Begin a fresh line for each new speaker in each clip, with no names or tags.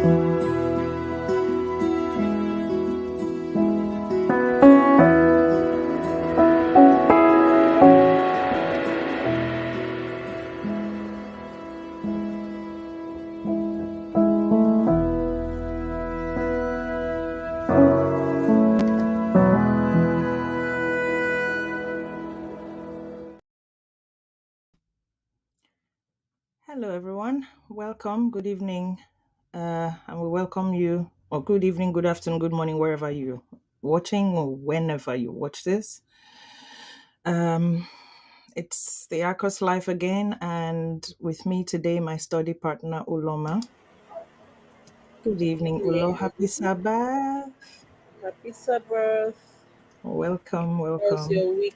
Hello, everyone. Welcome. Good evening. And we welcome you, or good evening, good afternoon, good morning, wherever you watching or whenever you watch this. Um, it's the Arcus life again, and with me today, my study partner Uloma. Good evening, Ulo.
Yeah.
Happy Sabbath.
Happy Sabbath.
Welcome,
How's
welcome.
your week?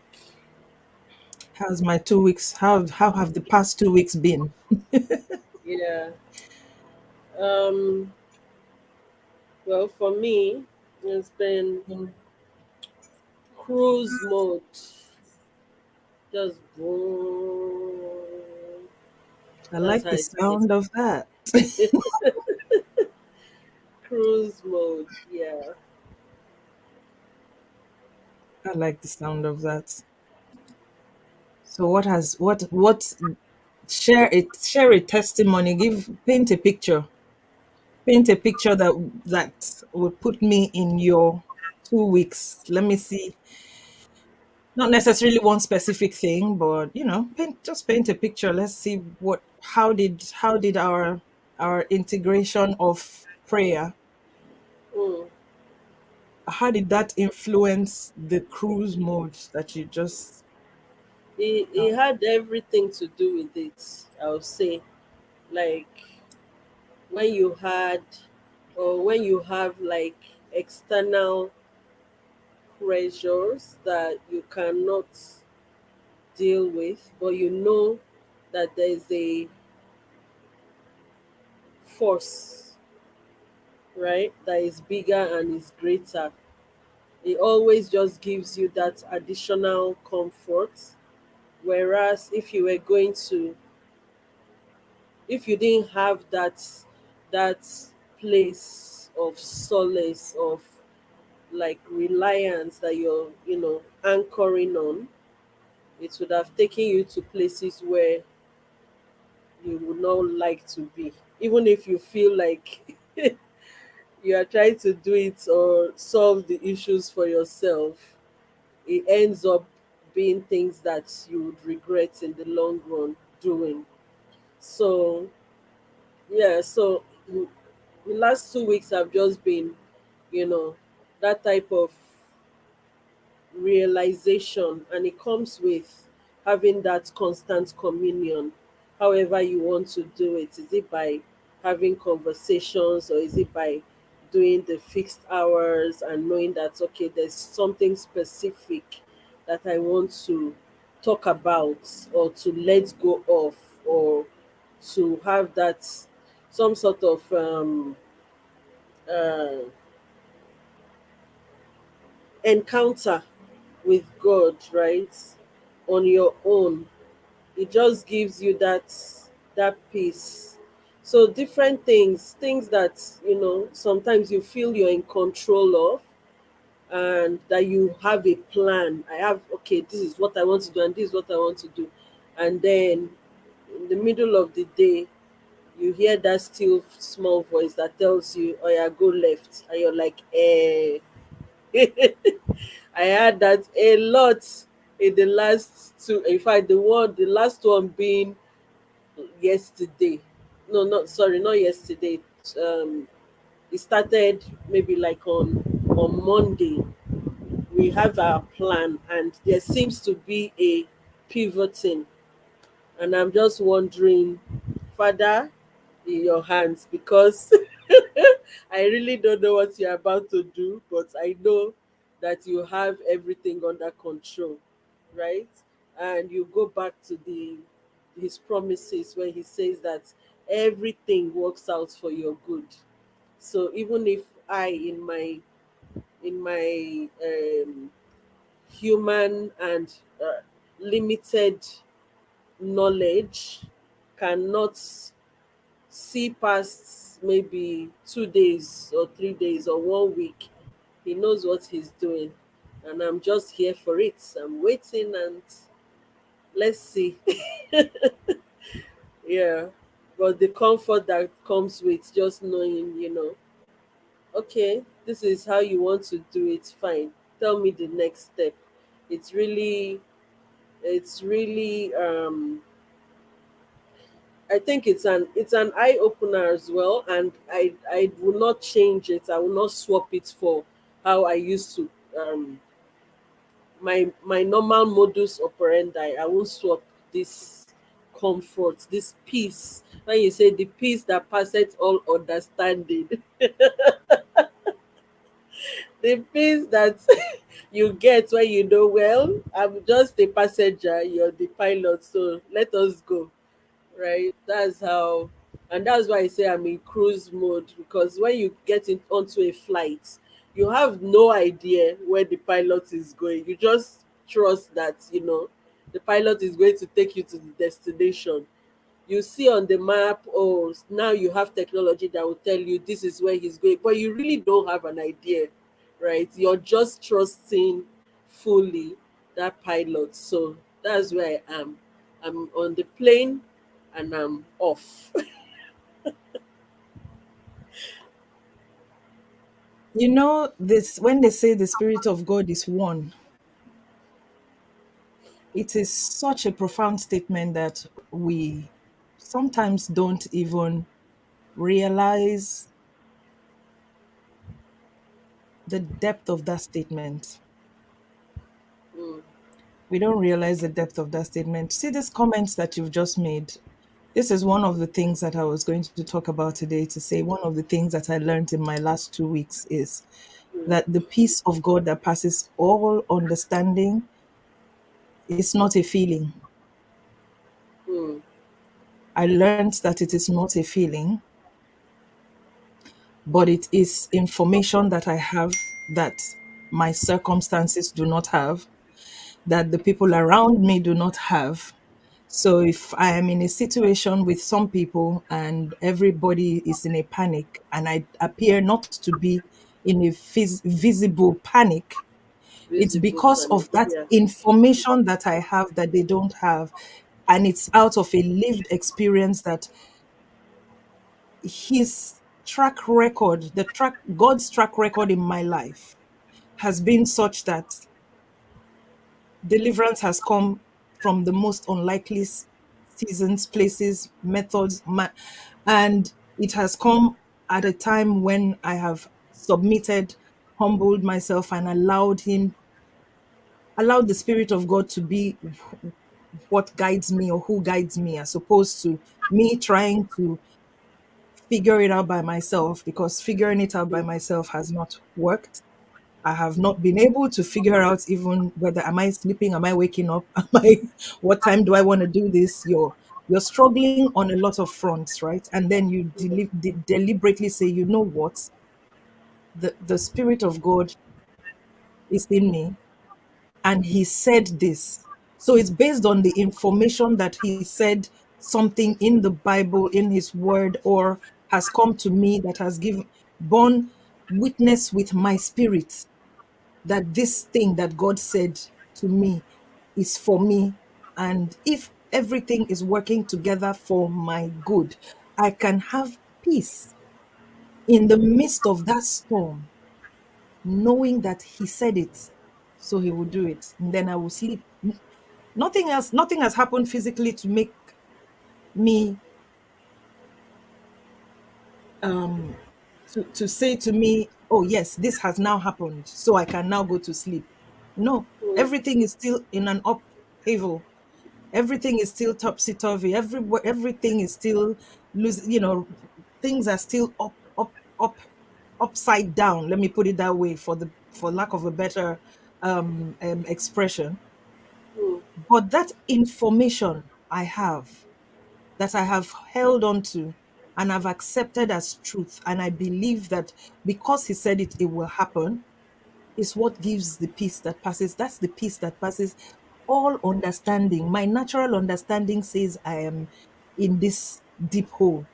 How's my 2 weeks? How have the past 2 weeks been?
Yeah. Um. Well, for me, it's been cruise mode. Just boom.
I
That's
like
how
the
I see
sound of that.
it. Cruise mode. Yeah.
I like the sound of that. So what share a testimony, give paint a picture. Paint a picture that will put me in your 2 weeks. Let me see. Not necessarily one specific thing, but paint a picture. Let's see how did our integration of prayer,
Mm.
how did that influence the cruise mode that you just
It had everything to do with it. I would say, like when you had, or when you have like external pressures that you cannot deal with, but you know that there's a force, right, that is bigger and is greater. It always just gives you that additional comfort. Whereas if you didn't have that place of solace, of like reliance that you're, anchoring on, it would have taken you to places where you would not like to be, even if you feel like you are trying to do it or solve the issues for yourself. It ends up being things that you would regret in the long run doing. So yeah, so the last 2 weeks have just been, you know that type of realization, and it comes with having that constant communion. However you want to do it, is it by having conversations, or is it by doing the fixed hours and knowing that, okay, there's something specific that I want to talk about, or to let go of, or to have that some sort of uh, encounter with God, right, on your own. It just gives you that peace. So different things that, sometimes you feel you're in control of, and that you have a plan. I have, okay, this is what I want to do, and this is what I want to do. And then in the middle of the day, you hear that still small voice that tells you, oh yeah, go left, and you're like, eh. I had that a lot in the last two. In fact, the last one being yesterday. No, not sorry, not yesterday. Um, it started maybe like on Monday. We have our plan, and there seems to be a pivoting, and I'm just wondering, Father, in your hands, because I really don't know what you're about to do, but I know that you have everything under control, right? And you go back to the his promises, where he says that everything works out for your good. So even if I, in my human and limited knowledge, cannot see past maybe 2 days or 3 days or 1 week. He knows what he's doing. And I'm just here for it. I'm waiting and let's see. Yeah. But the comfort that comes with just knowing, okay, this is how you want to do it, fine. Tell me the next step. It's really, it's really I think it's an eye opener as well, and I will not change it. I will not swap it for how I used to my normal modus operandi. I won't swap this comfort, this peace. When you say the peace that passeth all understanding, the peace that you get when you know, well, I'm just a passenger, you're the pilot, so let us go. Right? That's how, and that's why I say I'm in cruise mode, because when you get onto a flight, you have no idea where the pilot is going. You just trust that the pilot is going to take you to the destination. You see on the map, oh, now you have technology that will tell you this is where he's going, but you really don't have an idea, right? You're just trusting fully that pilot. So that's where I am. I'm on the plane and I'm off.
You know, this when they say the Spirit of God is one, it is such a profound statement that we sometimes don't even realize the depth of that statement.
Mm,
We don't realize the depth of that statement. See, these comments that you've just made. This is one of the things that I was going to talk about today. To say one of the things that I learned in my last 2 weeks is
mm,
that the peace of God that passes all understanding is not a feeling.
mm,
I learned that it is not a feeling, but it is information that I have that my circumstances do not have, that the people around me do not have. So if I am in a situation with some people and everybody is in a panic and I appear not to be in a visible panic, it's
visible
because
panic.
of that
Yeah.
information that I have that they don't have. And it's out of a lived experience that his track record, God's track record in my life has been such that deliverance has come from the most unlikely seasons, places, methods, and it has come at a time when I have submitted, humbled myself, and allowed the Spirit of God to be what guides me or who guides me, as opposed to me trying to figure it out by myself, because figuring it out by
Mm,
myself has not worked. I have not been able to figure out even whether am I sleeping, am I waking up, am I what time do I want to do this? You're struggling on a lot of fronts, right? And then you deliberately say, you know what, the Spirit of God is in me, and He said this. So it's based on the information that He said something in the Bible, in His Word, or has come to me that has given borne witness with my spirit that this thing that God said to me is for me. And if everything is working together for my good, I can have peace in the midst of that storm, knowing that He said it, so He will do it. And then I will sleep. Nothing has happened physically to make me um to say to me, oh yes, this has now happened, so I can now go to sleep. No,
mm,
everything is still in an upheaval. Everything is still topsy turvy. Everything is still losing. Things are still upside down. Let me put it that way, for lack of a better expression.
mm,
But that information that I have held on to and I've accepted as truth, and I believe that because He said it, it will happen, is what gives the peace that passes. That's the peace that passes all understanding. My natural understanding says I am in this deep hole.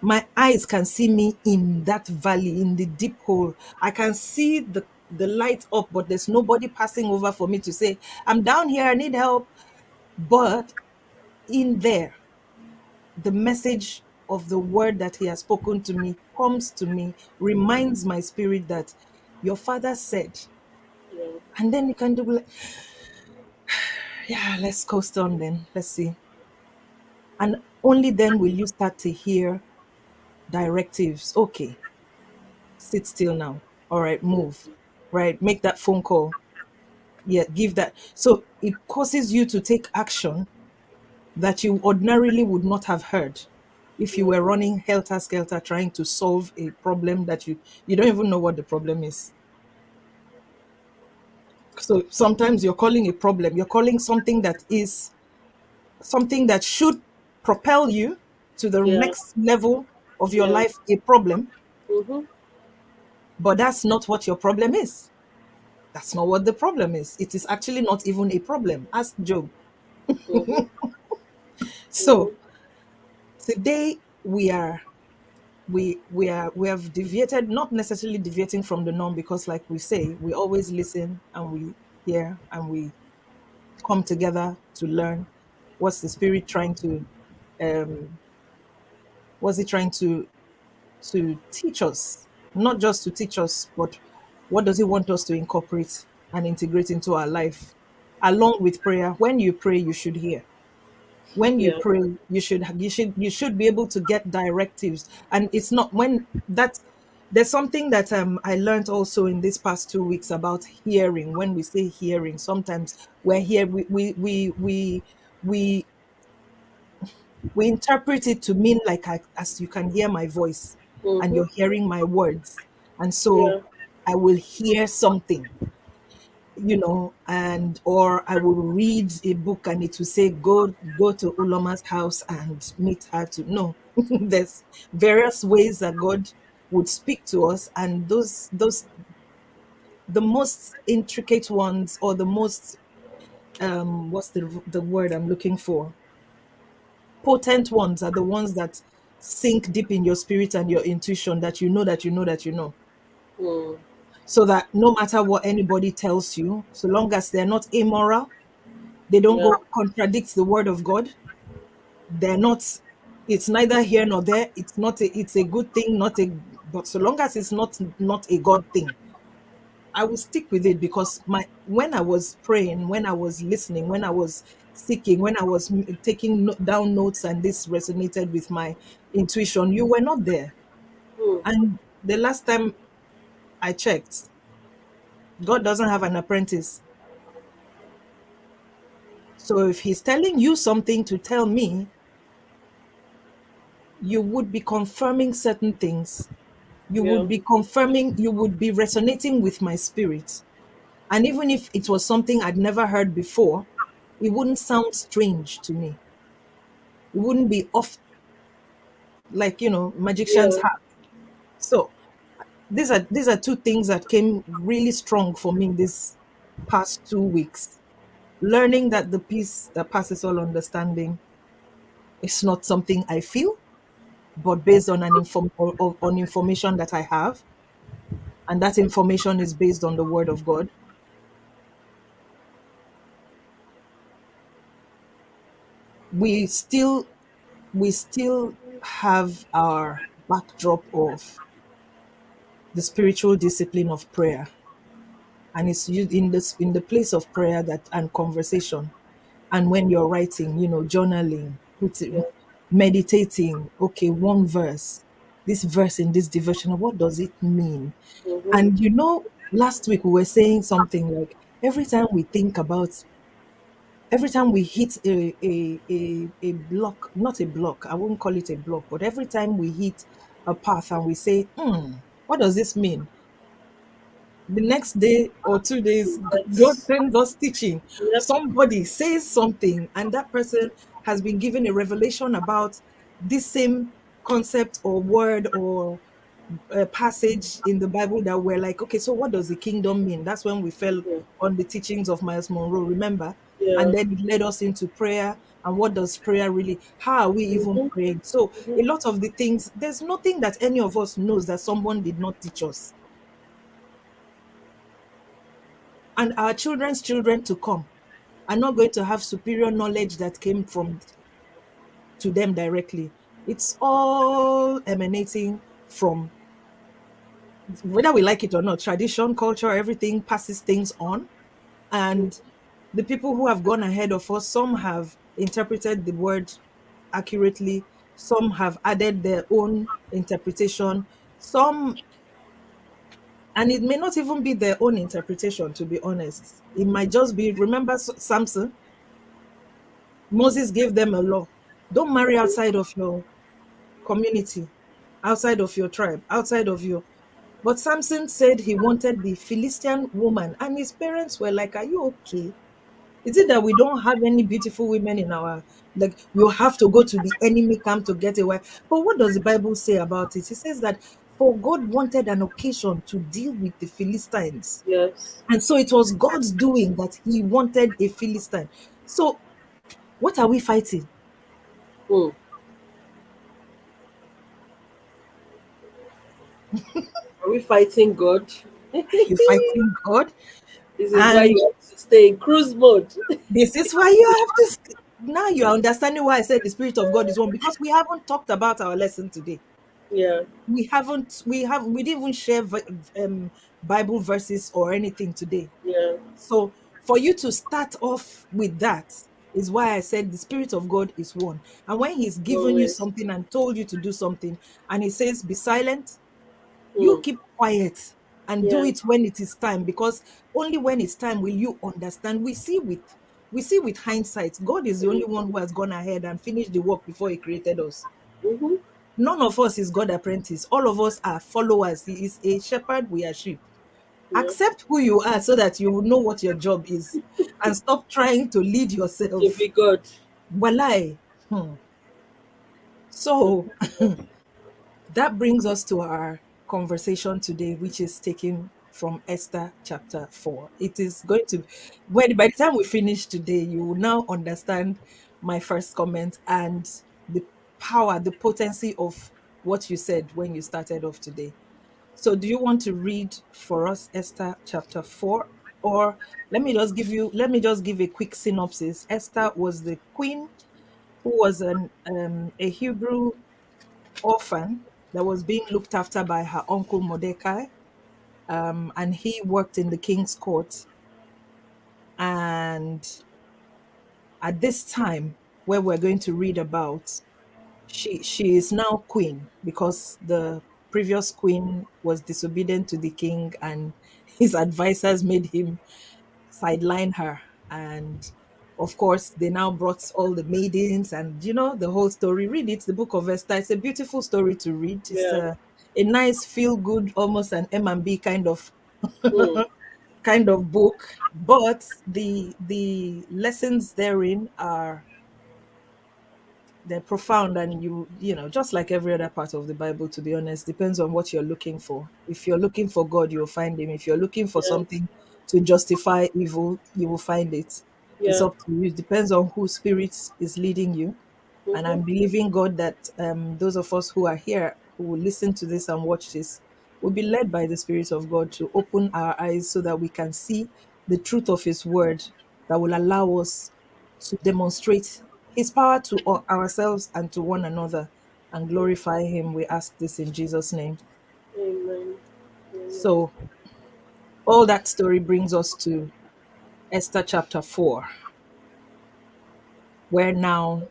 My eyes can see me in that valley, in the deep hole. I can see the light up, but there's nobody passing over for me to say, I'm down here, I need help. But in there, the message of the word that he has spoken to me comes to me, reminds my spirit that your father said,
Yeah.
and then you can do like, yeah, let's coast on then. Let's see. And only then will you start to hear directives. Okay, sit still now. All right, move. Right, make that phone call. Yeah, give that. So it causes you to take action that you ordinarily would not have heard if you
Yeah.
were running helter skelter trying to solve a problem that you don't even know what the problem is. So sometimes you're calling a problem, you're calling something that is something that should propel you to the
Yeah.
next level of your
Yeah.
life a problem,
Mhm.
but that's not what your problem is. That's not what the problem is. It is actually not even a problem. Ask Job.
Mhm.
So
Mhm.
today we have deviated, not necessarily deviating from the norm, because like we say, we always listen and we hear and we come together to learn what's the spirit trying to um what's he trying to teach us, not just to teach us, but what does he want us to incorporate and integrate into our life along with prayer. When you pray, you should hear. When you
Yeah.
pray, you should be able to get directives. And it's not when that there's something that I learned also in this past 2 weeks about hearing. When we say hearing, sometimes we're here we we interpret it to mean like as you can hear my voice and
Mhm.
you're hearing my words, and so
Yeah.
I will hear something, and or I will read a book and it will say go to Uloma's house and meet her to no. There's various ways that God would speak to us, and those the most intricate ones, or the most what's the word I'm looking for, potent ones, are the ones that sink deep in your spirit and your intuition, that you know that you know that you know.
Mm.
So that no matter what anybody tells you, so long as they're not immoral, they don't
Yeah.
go contradict the word of God, they're not, it's neither here nor there, it's a good thing, not a, but so long as it's not a God thing, I will stick with it. Because my when I was praying, when I was listening, when I was seeking, when I was taking down notes, and this resonated with my intuition, you were not there.
Mm.
And the last time I checked, God doesn't have an apprentice. So if he's telling you something to tell me, you would be confirming certain things.
Yeah.
You would be resonating with my spirit. And even if it was something I'd never heard before, it wouldn't sound strange to me. It wouldn't be off, like, magician's
Yeah.
hat. So these are two things that came really strong for me this past 2 weeks. Learning that the peace that passes all understanding is not something I feel, but based on on information that I have, and that information is based on the word of God. We still we still have our backdrop of the spiritual discipline of prayer, and it's used in the place of prayer that and conversation, and when you're writing, journaling,
Yeah.
meditating. Okay, one verse, this verse in this devotional, what does it mean?
Mhm.
And last week we were saying something like, every time we hit a block, not a block, I wouldn't call it a block, but every time we hit a path and we say, what does this mean? The next day or 2 days, God
That's.
sends us teaching.
Yep.
Somebody says something, and that person has been given a revelation about this same concept or word or a passage in the Bible, that we're like, okay, so what does the kingdom mean? That's when we fell
Yeah.
on the teachings of Miles Monroe, remember?
Yeah.
And then it led us into prayer. And what does prayer really, how are we even
Mm-hmm.
praying? So
Mm-hmm.
a lot of the things, there's nothing that any of us knows that someone did not teach us. And our children's children to come are not going to have superior knowledge that came from to them directly. It's all emanating from, whether we like it or not, tradition, culture, everything passes things on. And the people who have gone ahead of us, some have interpreted the word accurately, some have added their own interpretation, some, and it may not even be their own interpretation, to be honest. It might just be, remember Samson? Moses gave them a law. Don't marry outside of your community, outside of your tribe, outside of your. But Samson said he wanted the Philistine woman, and his parents were like, "Are you okay? Is it that we don't have any beautiful women in our, like, you have to go to the enemy camp to get a wife?" But what does the Bible say about it? It says that for God wanted an occasion to deal with the Philistines.
Yes.
And so it was God's doing that he wanted a Philistine. So what are we fighting?
Hmm. Are we fighting God?
Are you fighting God?
This is why
And
you have to stay in cruise mode.
this is why you have to. Now you are understanding why I said the Spirit of God is one, because we haven't talked about our lesson today.
Yeah.
We didn't even share Bible verses or anything today.
Yeah.
So for you to start off with that is why I said the Spirit of God is one. And when He's given you
Always.
something and told you to do something, and He says, be silent, you
Hmm.
keep quiet and do
Yeah.
it when it is time, because only when it's time will you understand. We see with hindsight, God is the only one who has gone ahead and finished the work before He created us.
Mm-hmm.
None of us is God apprentice. All of us are followers. He is a shepherd, we are sheep.
Yeah.
Accept who you are so that you will know what your job is, and stop trying to lead
To
yourself.
be God.
Walai.
To
So
be God.
that brings us to our conversation today, which is taken from Esther chapter 4. It is going to, when by the time we finish today, you will now understand my first comment and the power, the potency of what you said when you started off today. So, do you want to read for us Esther chapter 4? Or let me just give a quick synopsis. Esther was the queen who was a Hebrew orphan that was being looked after by her uncle Mordecai. And he worked in the king's court. And at this time, where we're going to read about, she is now queen because the previous queen was disobedient to the king, and his advisors made him sideline her. And of course, they now brought all the maidens, and the whole story. Read it, the book of Esther. It's a beautiful story to read. It's
Yeah.
a nice feel good, almost an M&B kind of
Hmm.
book. But the lessons therein are, they're profound. And just like every other part of the Bible, to be honest, depends on what you're looking for. If you're looking for God, you'll find Him. If you're looking for
Yes.
something to justify evil, you will find it. It's
Yeah.
up to you. It depends on who spirit is leading you. And
Mm-hmm.
I'm believing God that those of us who are here, who will listen to this and watch this, will be led by the Spirit of God to open our eyes so that we can see the truth of His word, that will allow us to demonstrate His power to ourselves and to one another, and glorify Him. We ask this in Jesus' name.
Amen. Amen.
So, all that story brings us to Esther chapter 4, where now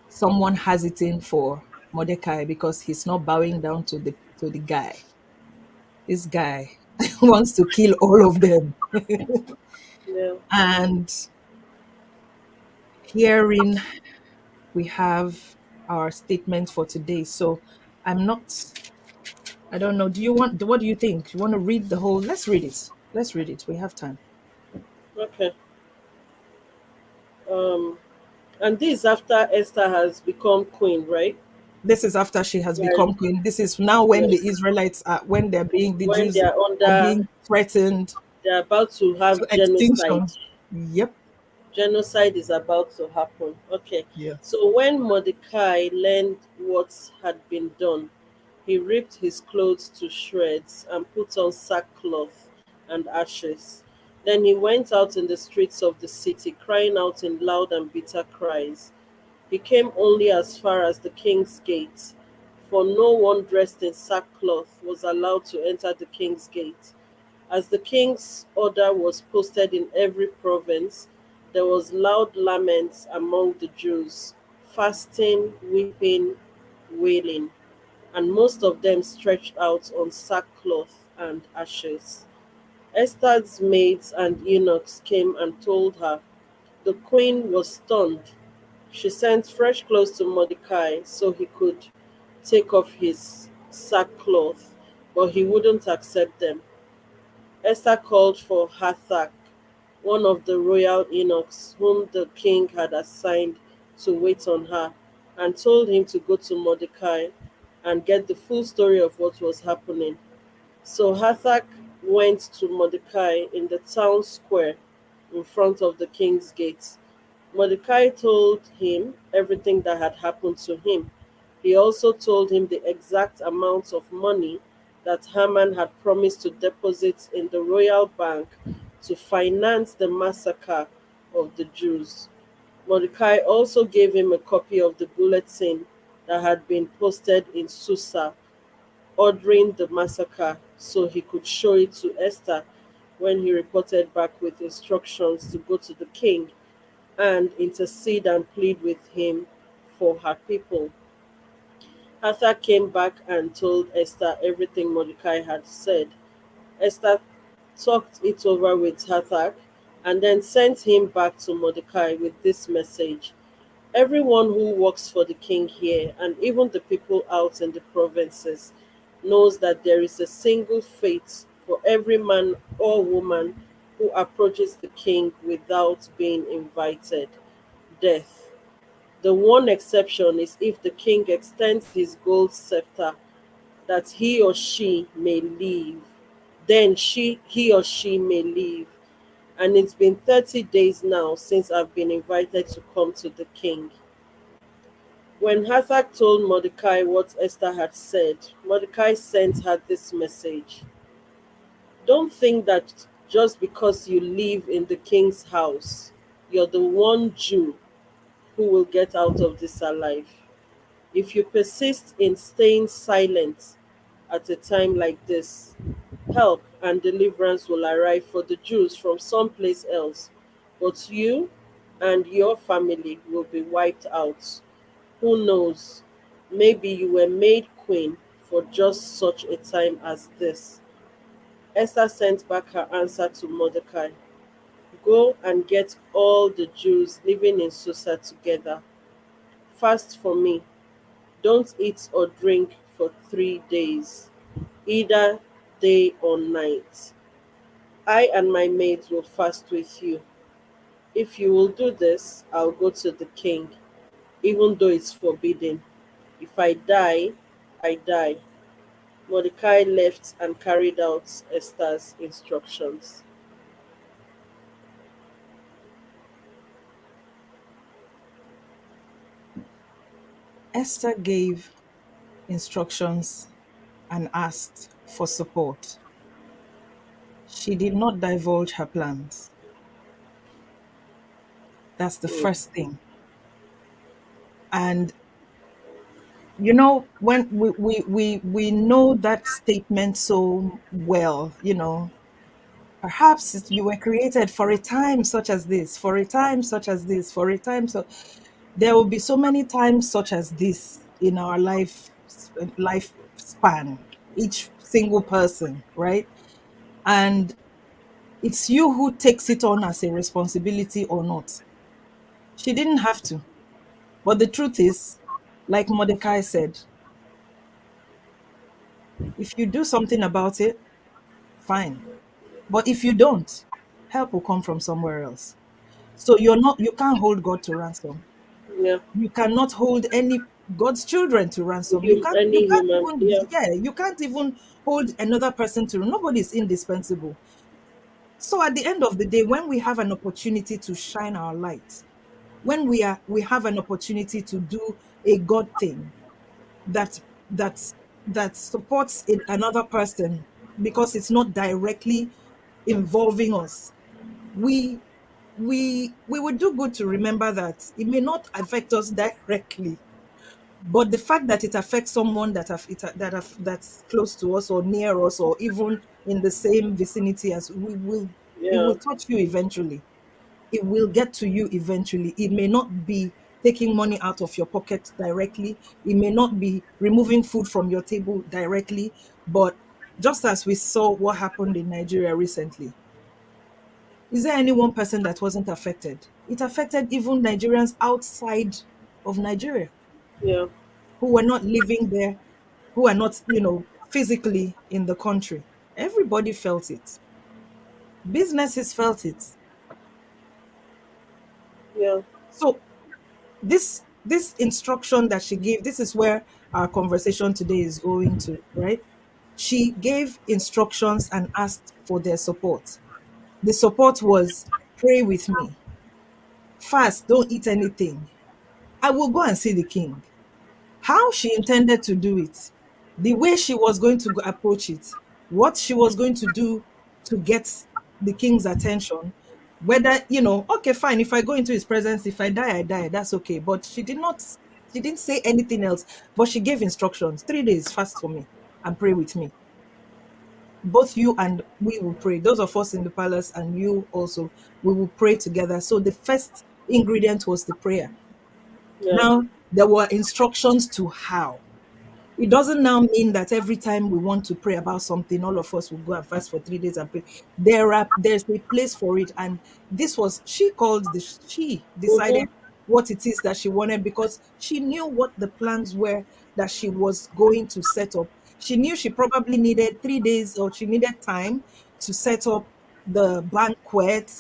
someone has it in for Mordecai because he's not bowing down to the guy. This guy wants to kill all of them.
Yeah.
And herein we have our statement for today. So I'm not, I don't know. What do you think? You want to read the whole? Let's read it. Let's read it. We have time.
Okay. Um. And this after Esther has become queen, right?
This is after she has
Yeah.
become queen. This is now when the
Yes.
Israelites are, when the
When they
Jews
are
are
under,
being threatened
they're about to
to
have genocide.
extinction. Yep.
Genocide is about to happen. Okay.
Yeah.
So when Mordecai learned what had been done, he ripped his clothes to shreds and put on sackcloth and ashes. Then he went out in the streets of the city, crying out in loud and bitter cries. He came only as far as the king's gate, for no one dressed in sackcloth was allowed to enter the king's gate. As the king's order was posted in every province, there was loud laments among the Jews, fasting, weeping, wailing, and most of them stretched out on sackcloth and ashes. Esther's maids and eunuchs came and told her. The queen was stunned. She sent fresh clothes to Mordecai so he could take off his sackcloth, but he wouldn't accept them. Esther called for Hathach, one of the royal eunuchs whom the king had assigned to wait on her, and told him to go to Mordecai and get the full story of what was happening. So Hathach went to Mordecai in the town square in front of the king's gate. Mordecai told him everything that had happened to him. He also told him the exact amount of money that Haman had promised to deposit in the royal bank to finance the massacre of the Jews. Mordecai also gave him a copy of the bulletin that had been posted in Susa ordering the massacre so he could show it to Esther when he reported back with instructions to go to the king and intercede and plead with him for her people. Arthur came back and told Esther everything Mordecai had said. Esther talked it over with Hathach and then sent him back to Mordecai with this message. Everyone who works for the king here, and even the people out in the provinces, knows that there is a single fate for every man or woman who approaches the king without being invited: death. The one exception is if the king extends his gold scepter that he or she may live. Then he or she may live. And it's been 30 days now since I've been invited to come to the king. When Hathach told Mordecai what Esther had said, Mordecai sent her this message. Don't think that just because you live in the king's house, you're the one Jew who will get out of this alive. If you persist in staying silent at a time like this, help and deliverance will arrive for the Jews from someplace else, but you and your family will be wiped out. Who knows? Maybe you were made queen for just such a time as this. Esther sent back her answer to Mordecai. Go and get all the Jews living in Susa together. Fast for me. Don't eat or drink for 3 days, either day or night. I and my maids will fast with you. If you will do this, I'll go to the king, even though it's forbidden. If I die, I die. Mordecai left and carried out Esther's instructions.
Esther gave instructions and asked for support. She did not divulge her plans. That's the
Mm,
first thing. And you know, when we know that statement so well, perhaps you were created for a time such as this, for a time such as this, for a time so there will be so many times such as this in our life span, each single person, right? And it's you who takes it on as a responsibility or not. She didn't have to. But the truth is, like Mordecai said, if you do something about it, fine. But if you don't, help will come from somewhere else. So you can't hold God to ransom.
yeah,
You cannot hold any God's children to ransom. You
any
can't
human,
even,
yeah,
yeah, you can't even hold another person to. Nobody's indispensable. So at the end of the day, when we have an opportunity to shine our light, when we have an opportunity to do a God thing that that that supports another person because it's not directly involving us, we we would do good to remember that it may not affect us directly, but the fact that it affects someone that's close to us or near us or even in the same vicinity as we will, it
Yeah.
will touch you eventually. It will get to you eventually. It may not be taking money out of your pocket directly, it may not be removing food from your table directly, but just as we saw what happened in Nigeria recently, is there any one person that wasn't affected? It affected even Nigerians outside of Nigeria
Yeah.
who were not living there, who are not, physically in the country. Everybody felt it. Businesses felt it.
Yeah.
So this instruction that she gave, this is where our conversation today is going to, right? She gave instructions and asked for their support. The support was pray with me, fast, don't eat anything. I will go and see the king. How she intended to do it, the way she was going to approach it, what she was going to do to get the king's attention, whether, okay, fine, if I go into his presence, if I die, I die, that's okay. But she didn't say anything else, but she gave instructions: 3 days fast for me and pray with me. Both you and we will pray. Those of us in the palace and you also, we will pray together. So the first ingredient was the prayer.
Yeah.
Now, there were instructions to how. It doesn't now mean that every time we want to pray about something, all of us will go and fast for 3 days and pray. There's a place for it. And this was, she
Mm-hmm.
decided what it is that she wanted because she knew what the plans were that she was going to set up. She knew she probably needed 3 days or she needed time to set up the banquet,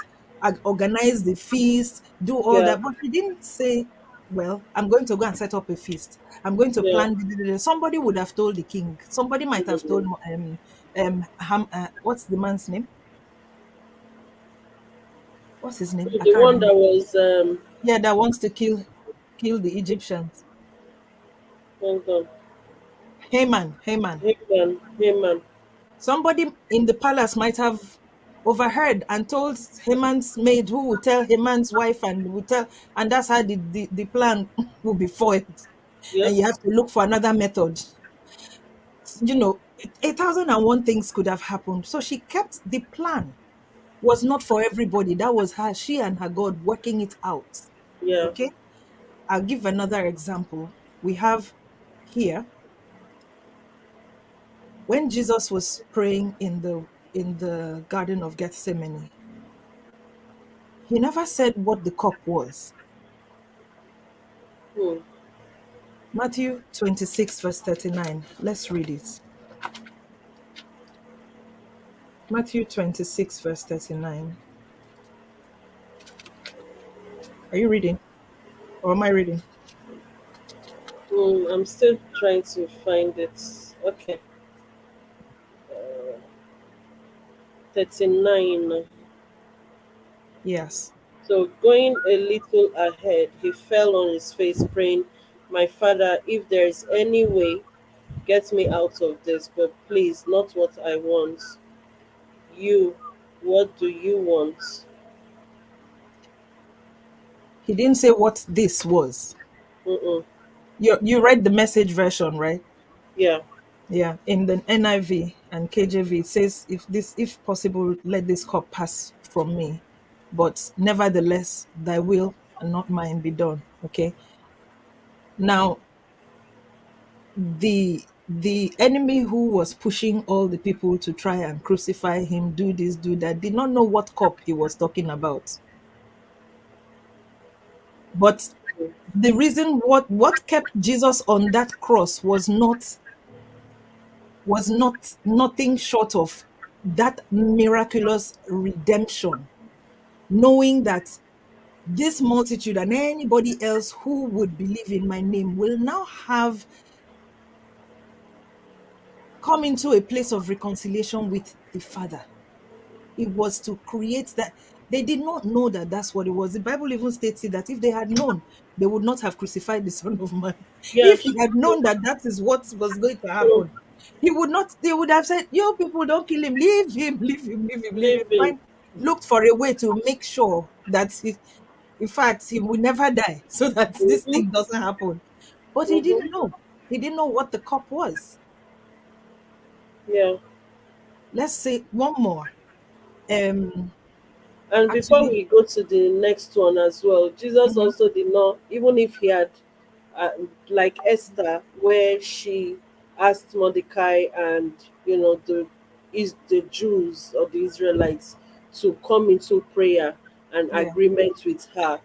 organize the feast, do all
Yeah.
that. But she didn't say, well, I'm going to go and set up a feast. I'm going to
Yeah.
plan. Somebody would have told the king. Somebody might have told
Mm-hmm.
what's the man's name? What's his name? I
The
can't
one
remember.
that was
Yeah, that wants to kill the Egyptians.
hold on.
Haman, Haman.
Heyman. Heyman.
Somebody in the palace might have overheard and told Haman's maid, who would tell Haman's wife, and would tell, and that's how the plan will be foiled.
Yep.
And you have to look for another method. 1,001 things could have happened. So she kept the plan. Was not for everybody. That was her, she and her God working it out.
Yeah.
Okay. I'll give another example. We have here when Jesus was praying in the Garden of Gethsemane, he never said what the cup was.
Hmm.
Matthew 26, verse 39. Let's read it. Matthew 26, verse 39. Are you reading? Or am I reading?
I'm still trying to find it. Okay. 39.
Yes.
So going a little ahead, he fell on his face, praying, "My father, if there is any way, get me out of this, but please, not what I want. You, what do you want?"
He didn't say what this was.
Mm-mm.
You read the message version, right?
Yeah.
Yeah, in the NIV and KJV, it says, if possible, let this cup pass from me, but nevertheless, thy will and not mine be done. Okay. Now, the enemy who was pushing all the people to try and crucify him, do this, do that, did not know what cup he was talking about. But the reason what kept Jesus on that cross was not nothing short of that miraculous redemption, knowing that this multitude and anybody else who would believe in my name will now have come into a place of reconciliation with the Father. It was to create that. They did not know that that's what it was. The Bible even states it, that if they had known, they would not have crucified the Son of Man. If he
Yes.
had known that that is what was going to
True.
happen, he would not, they would have said, "You people don't kill him, leave him, leave him, leave him, leave him."
Living.
Looked for a way to make sure that he, in fact, he will never die so that this
Mm-hmm.
thing doesn't happen. But he
Mm-hmm.
didn't know. He didn't know what the cup was.
Yeah.
Let's say one more. Um,
And before
actually,
we go to the next one as well, Jesus
mhm,
also did not, even if he had, uh, like Esther, where she asked Mordecai and the Jews or the Israelites to come into prayer and
yeah,
agreement with her.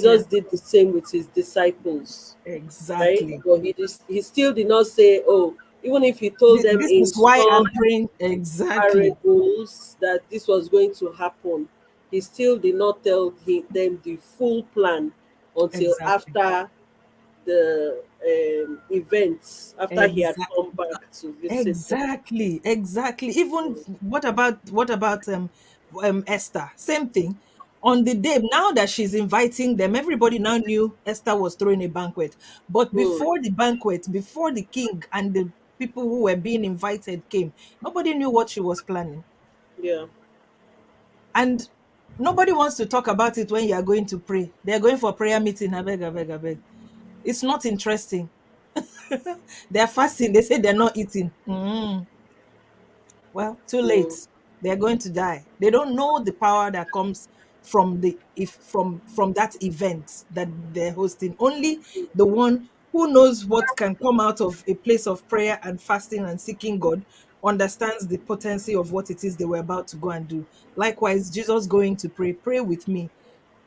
yeah,
Jesus did the same with his disciples, right?
exactly.
But he still did not say, "Oh," even if he told them
This
in
is why
small
I'm praying. Exactly,
parables that this was going to happen. He still did not tell them the full plan until
exactly.
after the events, after he had
Exactly.
come back to visit them.
Exactly, exactly. Even what about Esther? Same thing. On the day now that she's inviting them, everybody now knew Esther was throwing a banquet. But
Hmm.
before the banquet, before the king and the people who were being invited came, nobody knew what she was planning.
Yeah,
And nobody wants to talk about it when you are going to pray. They're going for prayer meeting. I beg, I beg, I beg. It's not interesting. They're fasting. They say they're not eating. Well, too late.
hmm.
They're going to die. They don't know the power that comes from the if from that event that they're hosting. Only the one who knows what can come out of a place of prayer and fasting and seeking God understands the potency of what it is they were about to go and do. Likewise, Jesus going to pray, pray with me,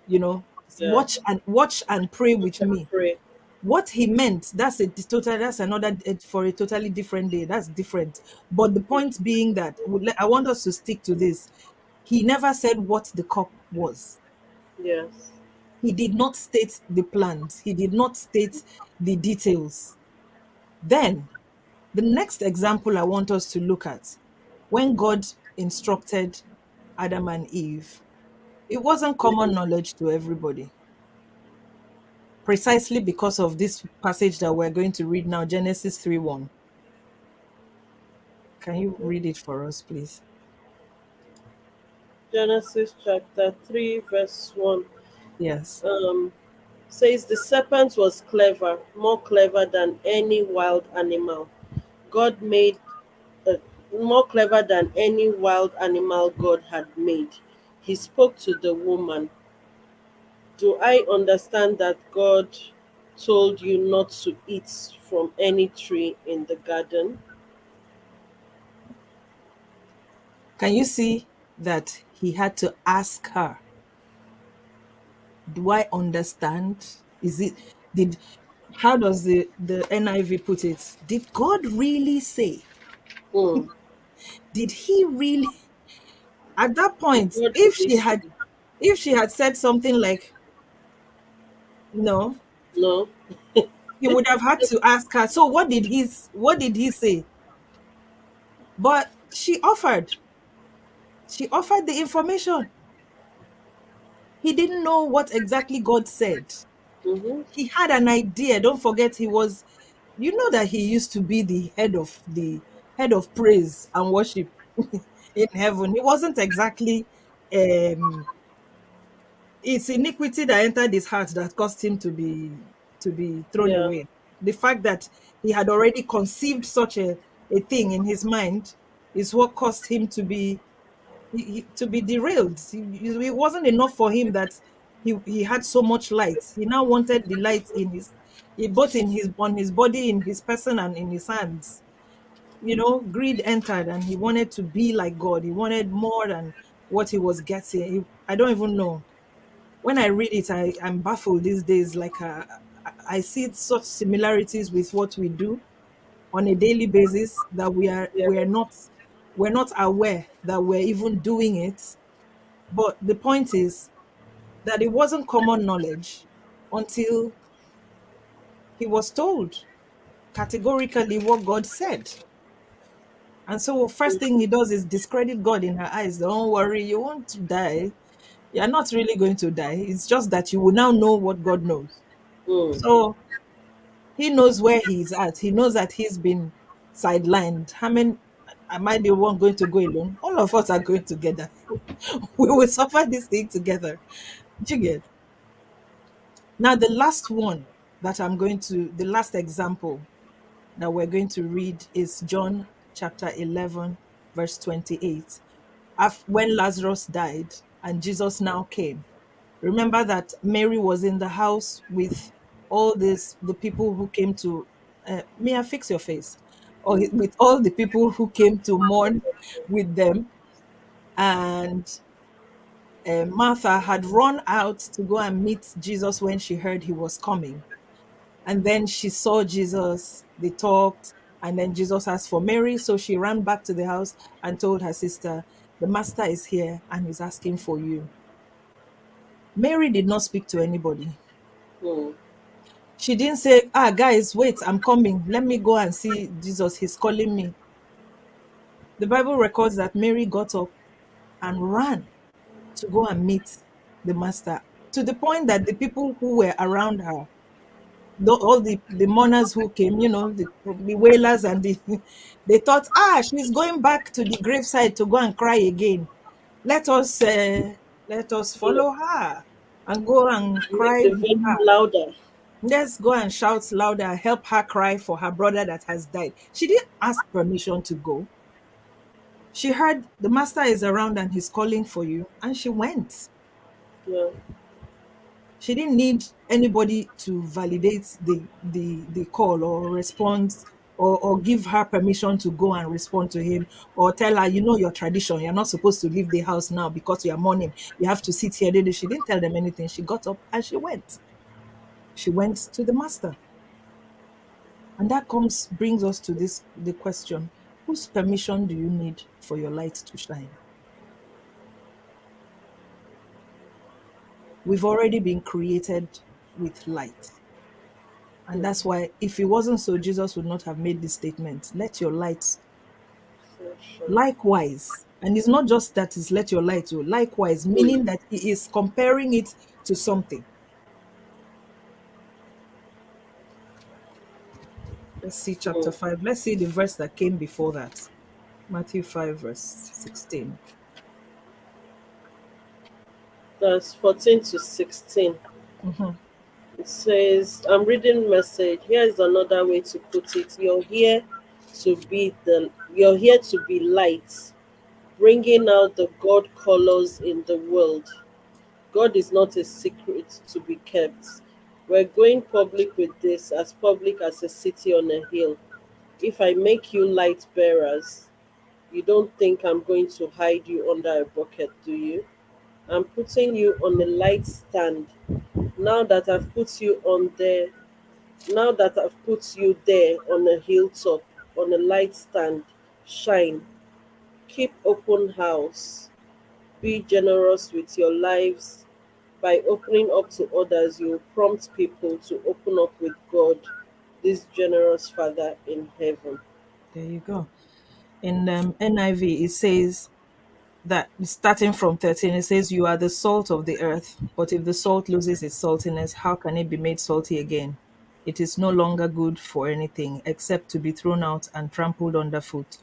you know,
Yeah.
watch and pray
Watch
with
and
me.
pray.
What he meant, that's another, for a totally different day. That's different. But the point being that I want us to stick to this. He never said what the cup was.
Yes.
He did not state the plans. He did not state the details. Then the next example I want us to look at, when God instructed Adam and Eve, it wasn't common knowledge to everybody, precisely because of this passage that we're going to read now, Genesis 3:1. Can you read it for us, please?
Genesis chapter 3, verse 1.
Yes.
Um, says the serpent was clever, more clever than any wild animal. God made uh, more clever than any wild animal God had made. He spoke to the woman. Do I understand that God told you not to eat from any tree in the garden?
Can you see that he had to ask her, do I understand? Is it, did, how does the NIV put it? Did God really say?
Hmm.
Did he really? At that
Did
point,
God really say?
if she had said something like no,
No.
he would have had to ask her, so what did he say? But she offered the information. He didn't know what exactly God said.
Mm-hmm.
He had an idea. Don't forget, he was, you know, that he used to be the head of praise and worship in heaven. He wasn't exactly, it's iniquity that entered his heart that caused him to be thrown
Yeah.
away. The fact that he had already conceived such a thing in his mind is what caused him to be, to be derailed. It wasn't enough for him that he had so much light. He now wanted the light in his, both in his, on his body, in his person, and in his hands. Greed entered, and he wanted to be like God. He wanted more than what he was getting. I don't even know. When I read it, I'm baffled these days. Like, I see such similarities with what we do on a daily basis, that
Yeah.
we're not aware that we're even doing it. But the point is that it wasn't common knowledge until he was told categorically what God said. And so first thing he does is discredit God in her eyes. Don't worry, you won't die. You're not really going to die. It's just that you will now know what God knows.
Mm.
So he knows where he's at. He knows that he's been sidelined. How many am I the one going to go alone? All of us are going together. We will suffer this thing together. Do you get? Now, the last one the last example that we're going to read is John chapter 11, verse 28. When Lazarus died and Jesus now came, remember that Mary was in the house with the people who came to, Mia, fix your face, or with all the people who came to mourn with them. And Martha had run out to go and meet Jesus when she heard he was coming. And then she saw Jesus, they talked, and then Jesus asked for Mary. So she ran back to the house and told her sister, the master is here and he's asking for you. Mary did not speak to anybody.
Mm.
She didn't say, ah, guys, wait, I'm coming. Let me go and see Jesus. He's calling me. The Bible records that Mary got up and ran to go and meet the master, to the point that the people who were around her, all the mourners who came, the wailers and they thought, ah, she's going back to the graveside to go and cry again. Let us let us
Yeah.
follow her and go and
Make
cry
the
with
volume
her.
louder.
Let's go and shout louder, help her cry for her brother that has died. She didn't ask permission to go. She heard the master is around and he's calling for you, and she went.
Yeah.
She didn't need anybody to validate the call or respond, or give her permission to go and respond to him, or tell her, your tradition, you're not supposed to leave the house now because you are mourning. You have to sit here. She didn't tell them anything. She got up and she went. She went to the master. And that brings us to the question, whose permission do you need for your light to shine? We've already been created with light. And
Mm.
that's why, if it wasn't so, Jesus would not have made this statement, let your light,
So sure.
likewise. And it's not just that it's let your light, likewise,
Mm.
meaning that he is comparing it to something. Let's see chapter
Mm.
5. Let's see the verse that came before that. Matthew 5, verse 16.
That's 14 to 16.
Mhm.
It says, I'm reading message. Here is another way to put it. You're here to be light, bringing out the God colors in the world. God is not a secret to be kept. We're going public with this, as public as a city on a hill. If I make you light bearers, you don't think I'm going to hide you under a bucket, do you? I'm putting you on a light stand. Now that I've put you on there, now that I've put you there on a hilltop, on a light stand, shine. Keep open house. Be generous with your lives. By opening up to others, you will prompt people to open up with God, this generous Father in heaven.
There you go. In NIV, it says that starting from 13, it says, you are the salt of the earth, but if the salt loses its saltiness, how can it be made salty again? It is no longer good for anything except to be thrown out and trampled underfoot.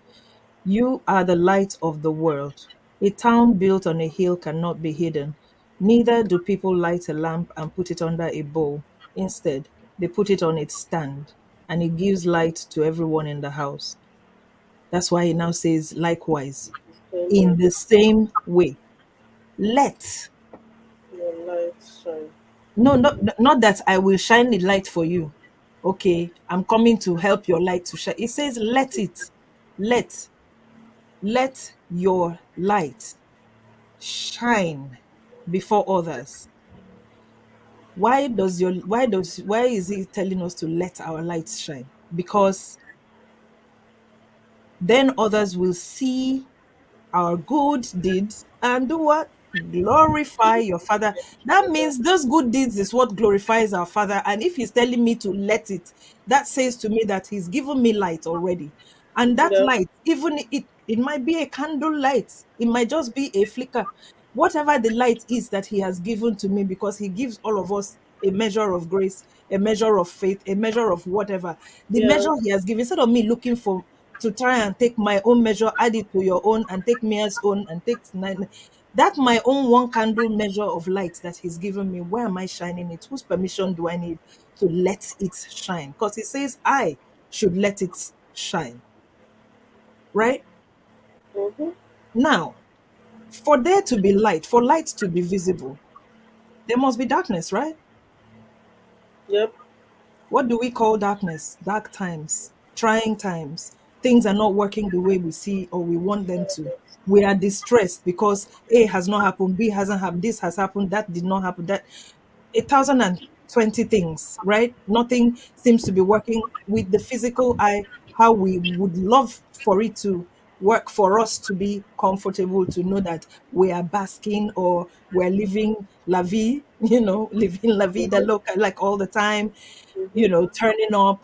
You are the light of the world. A town built on a hill cannot be hidden. Neither do people light a lamp and put it under a bowl. Instead, they put it on its stand, and it gives light to everyone in the house. That's why he now says, likewise, in
Amen.
the same way, let,
Your light shine.
no, not that I will shine the light for you. Okay, I'm coming to help your light to shine. It says, let, let your light shine before others. Why is he telling us to let our lights shine? Because then others will see our good deeds and do what? Glorify your Father. That means those good deeds is what glorifies our Father. And if he's telling me to let it, that says to me that he's given me light already. And that
Yeah.
light, even it might be a candle light, it might just be a flicker, whatever the light is that he has given to me, because he gives all of us a measure of grace, a measure of faith, a measure of whatever. The
Yeah.
measure he has given, instead of me looking for to try and take my own measure, add it to your own, and take Mia's own, and take nine, that my own one candle measure of light that he's given me, where am I shining it? Whose permission do I need to let it shine? Because he says I should let it shine, right?
Mm-hmm.
Now, for there to be light, for light to be visible, there must be darkness, right?
Yep.
What do we call darkness? Dark times, trying times. Things are not working the way we see or we want them to. We are distressed because A has not happened, B hasn't happened, this has happened, that did not happen, that 1,020 things, right? Nothing seems to be working with the physical eye how we would love for it to work, for us to be comfortable, to know that we are basking or we're living la vie, living la vida
Mm-hmm.
loca like all the time,
Mm-hmm.
turning up.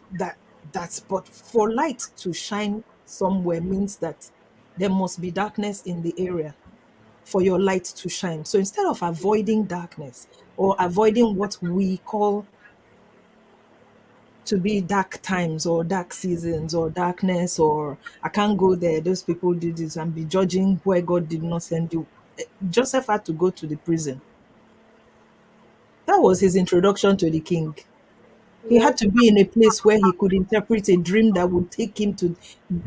That's but for light to shine somewhere means that there must be darkness in the area for your light to shine. So instead of avoiding darkness or avoiding what we call to be dark times or dark seasons or darkness, or I can't go there, those people did this, and be judging where God did not send you. Joseph had to go to the prison. That was his introduction to the king. He
Yep.
had to be in a place where he could interpret a dream that would take him to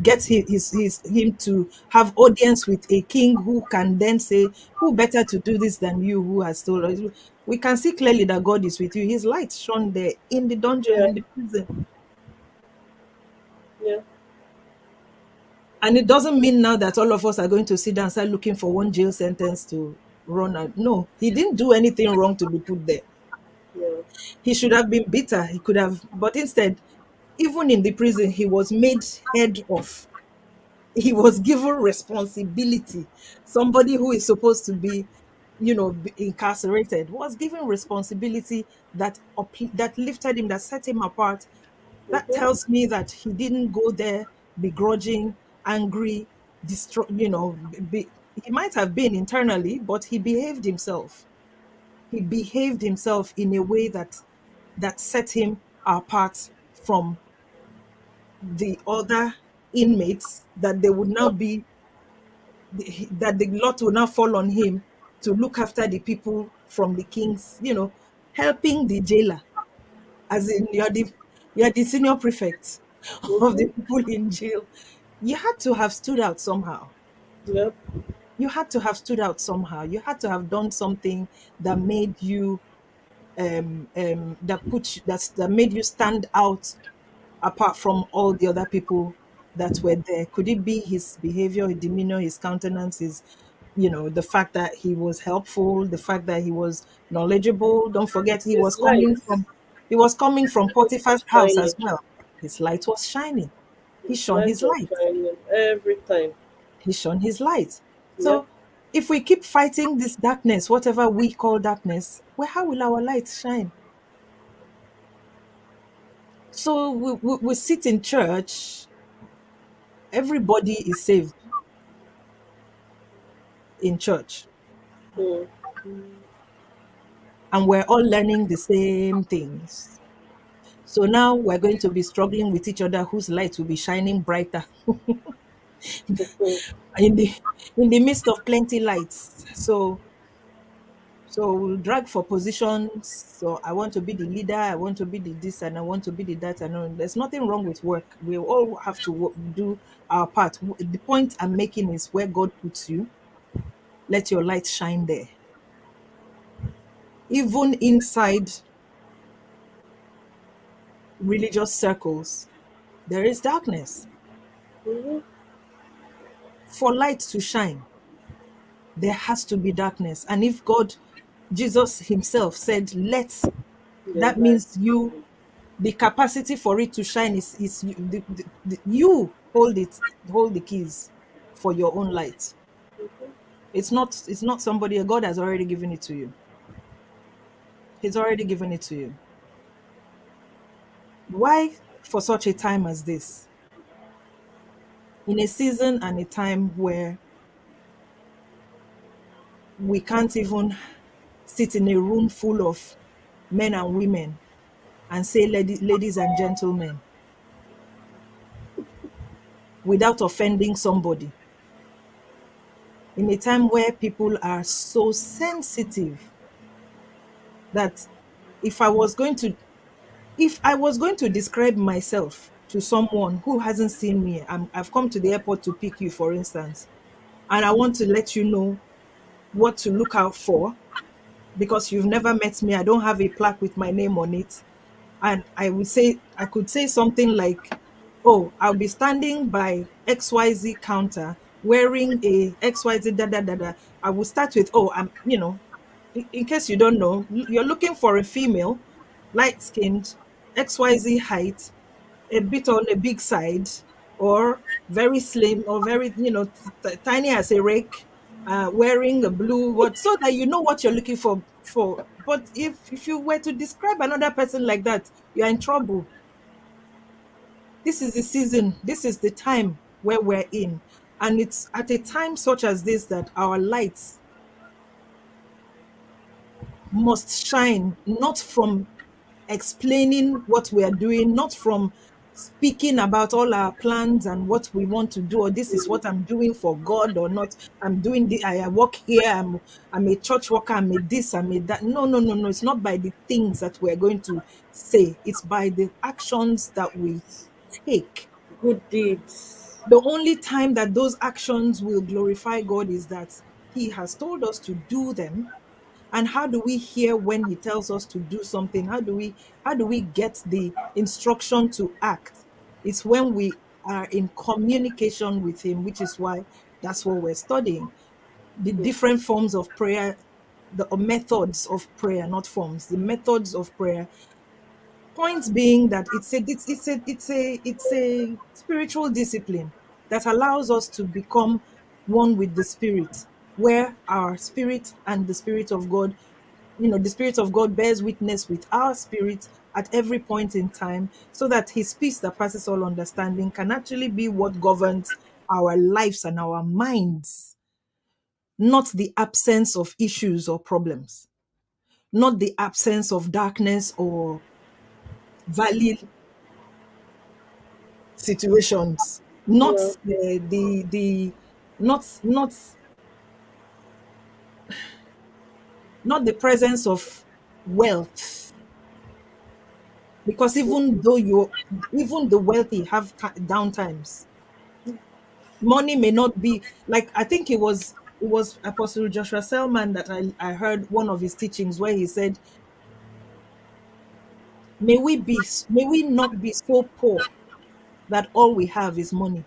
get him to have audience with a king who can then say, who better to do this than you, who has told us. We can see clearly that God is with you. His light shone there in the dungeon,
Yeah.
in the prison.
Yeah.
And it doesn't mean now that all of us are going to sit down and start looking for one jail sentence to run out. No, he didn't do anything wrong to be put there.
Yeah.
He should have been bitter. He could have, but instead, even in the prison, he was made head of. He was given responsibility. Somebody who is supposed to be, incarcerated was given responsibility that lifted him, that set him apart. That
Mm-hmm.
tells me that he didn't go there begrudging, angry, he might have been internally, but he behaved himself. He behaved himself in a way that set him apart from the other inmates, that they would now be that the lot will now fall on him to look after the people from the king's, helping the jailer, as in you're the senior prefect of
Mm-hmm.
the people in jail. You had to have stood out somehow.
Yep.
You had to have stood out somehow. You had to have done something that made you that made you stand out apart from all the other people that were there. Could it be his behavior, his demeanor, his countenance, the fact that he was helpful, the fact that he was knowledgeable? Don't forget,
His light.
he was coming from
Light
Potiphar's
was
house
shining.
as well. His light was shining. He
His
shone
light
his
was
light.
shining every time.
He shone his light.
Yep.
So if we keep fighting this darkness, whatever we call darkness, well, how will our light shine? So we sit in church, everybody is saved in church,
Mm.
and we're all learning the same things. So now we're going to be struggling with each other whose light will be shining brighter
Mm.
in the midst of plenty lights. So we'll drag for positions. So I want to be the leader, I want to be the this, and I want to be the that. And all. There's nothing wrong with work. We all have to do our part. The point I'm making is where God puts you, let your light shine there. Even inside religious circles, there is darkness.
Mm-hmm.
For light to shine, there has to be darkness. And if God, Jesus himself said, let,
There's
that
light.
means the capacity for it to shine is you, you hold it, hold the keys for your own light. It's not somebody, God has already given it to you. He's already given it to you. Why for such a time as this? in a season and a time where we can't even sit in a room full of men and women and say ladies and gentlemen without offending somebody, in a time where people are so sensitive that if I was going to if I was going to describe myself to someone who hasn't seen me, I've come to the airport to pick you, for instance, and I want to let you know what to look out for because you've never met me. I don't have a plaque with my name on it. And I could say something like, oh, I'll be standing by XYZ counter wearing a XYZ da da da da. I will start with, oh, in case you don't know, you're looking for a female, light skinned, XYZ height, a bit on a big side, or very slim, or very, tiny as a rake, wearing a blue, what, so that you know what you're looking for. But if you were to describe another person like that, you're in trouble. This is the season, this is the time where we're in. And it's at a time such as this that our lights must shine, not from explaining what we are doing, not from speaking about all our plans and what we want to do, or this is what I'm doing for God or not. I'm doing the I work here, I'm a church worker, I'm a this, I'm a that. No, no, no, no. It's not by the things that we're going to say, it's by the actions that we take.
Good deeds.
The only time that those actions will glorify God is that He has told us to do them. And how do we hear when he tells us to do something? How do we get the instruction to act? It's when we are in communication with him, which is why that's what we're studying. The different forms of prayer, the methods of prayer, not forms, the methods of prayer. Point being that it's a spiritual discipline that allows us to become one with the spirit, where our spirit and the spirit of God, the spirit of God bears witness with our spirit at every point in time, so that his peace that passes all understanding can actually be what governs our lives and our minds, not the absence of issues or problems, not the absence of darkness or valid situations, not
Yeah.
the not the presence of wealth, because even the wealthy have down times. Money may not be like, I think it was Apostle Joshua Selman that I heard one of his teachings where he said, may we not be so poor that all we have is money.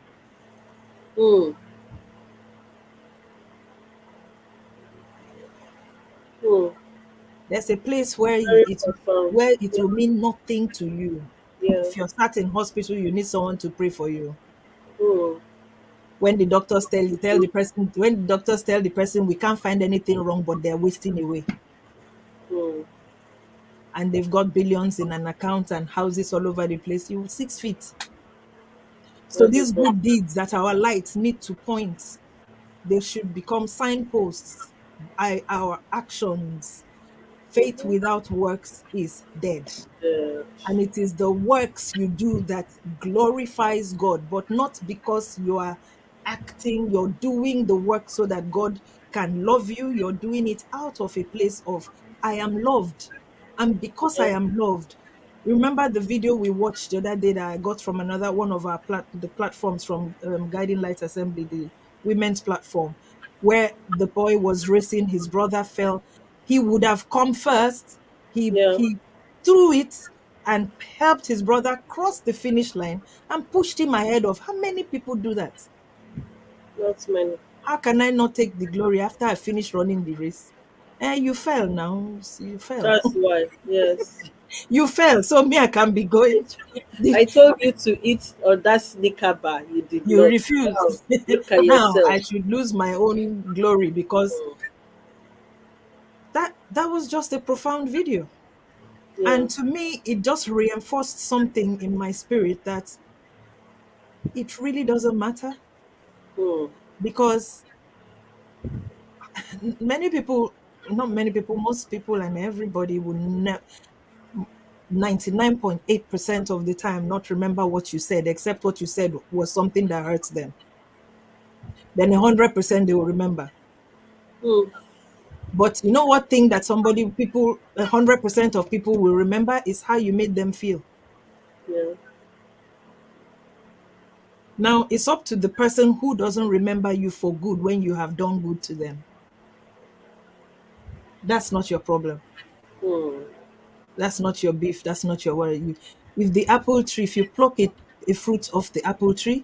Mm. Mm.
There's a place where
Very profound.
it
Yeah.
will mean nothing to you.
Yeah.
If you're sat in hospital, you need someone to pray for you.
Mm.
When the doctors tell the person we can't find anything wrong, but they're wasting away,
Mm.
and they've got billions in an account and houses all over the place, you 6 feet. So these
Everybody.
good deeds that our lights need to point, they should become signposts by our actions. Faith
Mm-hmm.
without works is dead.
Yeah.
And it is the works you do that glorifies God, but not because you are acting, you're doing the work so that God can love you. You're doing it out of a place of, I am loved. And because I
Yeah.
am loved, remember the video we watched the other day that I got from another one of the platforms from Guiding Light Assembly, the women's platform, where the boy was racing, his brother fell. He would have come first. He
Yeah.
he threw it and helped his brother cross the finish line and pushed him ahead of. How many people do that?
Not many.
How can I not take the glory after I finished running the race? You fell now. You fell.
That's why. Yes.
You fell. So me, I can be going.
I told you to eat on that sneaker bar. You did
You
not. Now,
refused.
look at
Now
yourself.
I should lose my own glory because
Mm.
that was just a profound video.
Yeah.
And to me, it just reinforced something in my spirit that it really doesn't matter.
Hmm.
because many people, not many people, most people and everybody will 99.8% of the time not remember what you said, except what you said was something that hurts them. Then 100% they will remember.
Hmm.
But you know what thing that somebody, people, 100% of people will remember is how you made them feel.
Yeah.
Now, it's up to the person who doesn't remember you for good when you have done good to them. That's not your problem.
Hmm.
That's not your beef. That's not your worry. If the apple tree, if you pluck a fruit off the apple tree,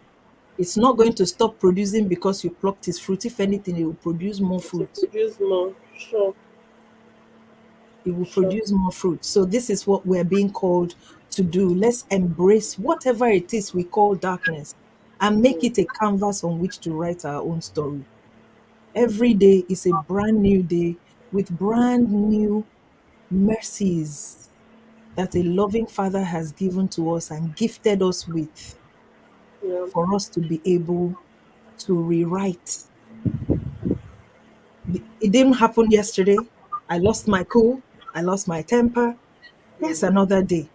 it's not going to stop producing because you plucked its fruit. If anything, it will produce more
To
fruit.
produce more. Sure.
It will
Sure.
produce more fruit. So, this is what we're being called to do. Let's embrace whatever it is we call darkness and make
Hmm.
it a canvas on which to write our own story. Every day is a brand new day with brand new mercies that a loving Father has given to us and gifted us with
Yeah.
for us to be able to rewrite. It didn't happen yesterday. I lost my cool. I lost my temper. Here's
Hmm.
another day.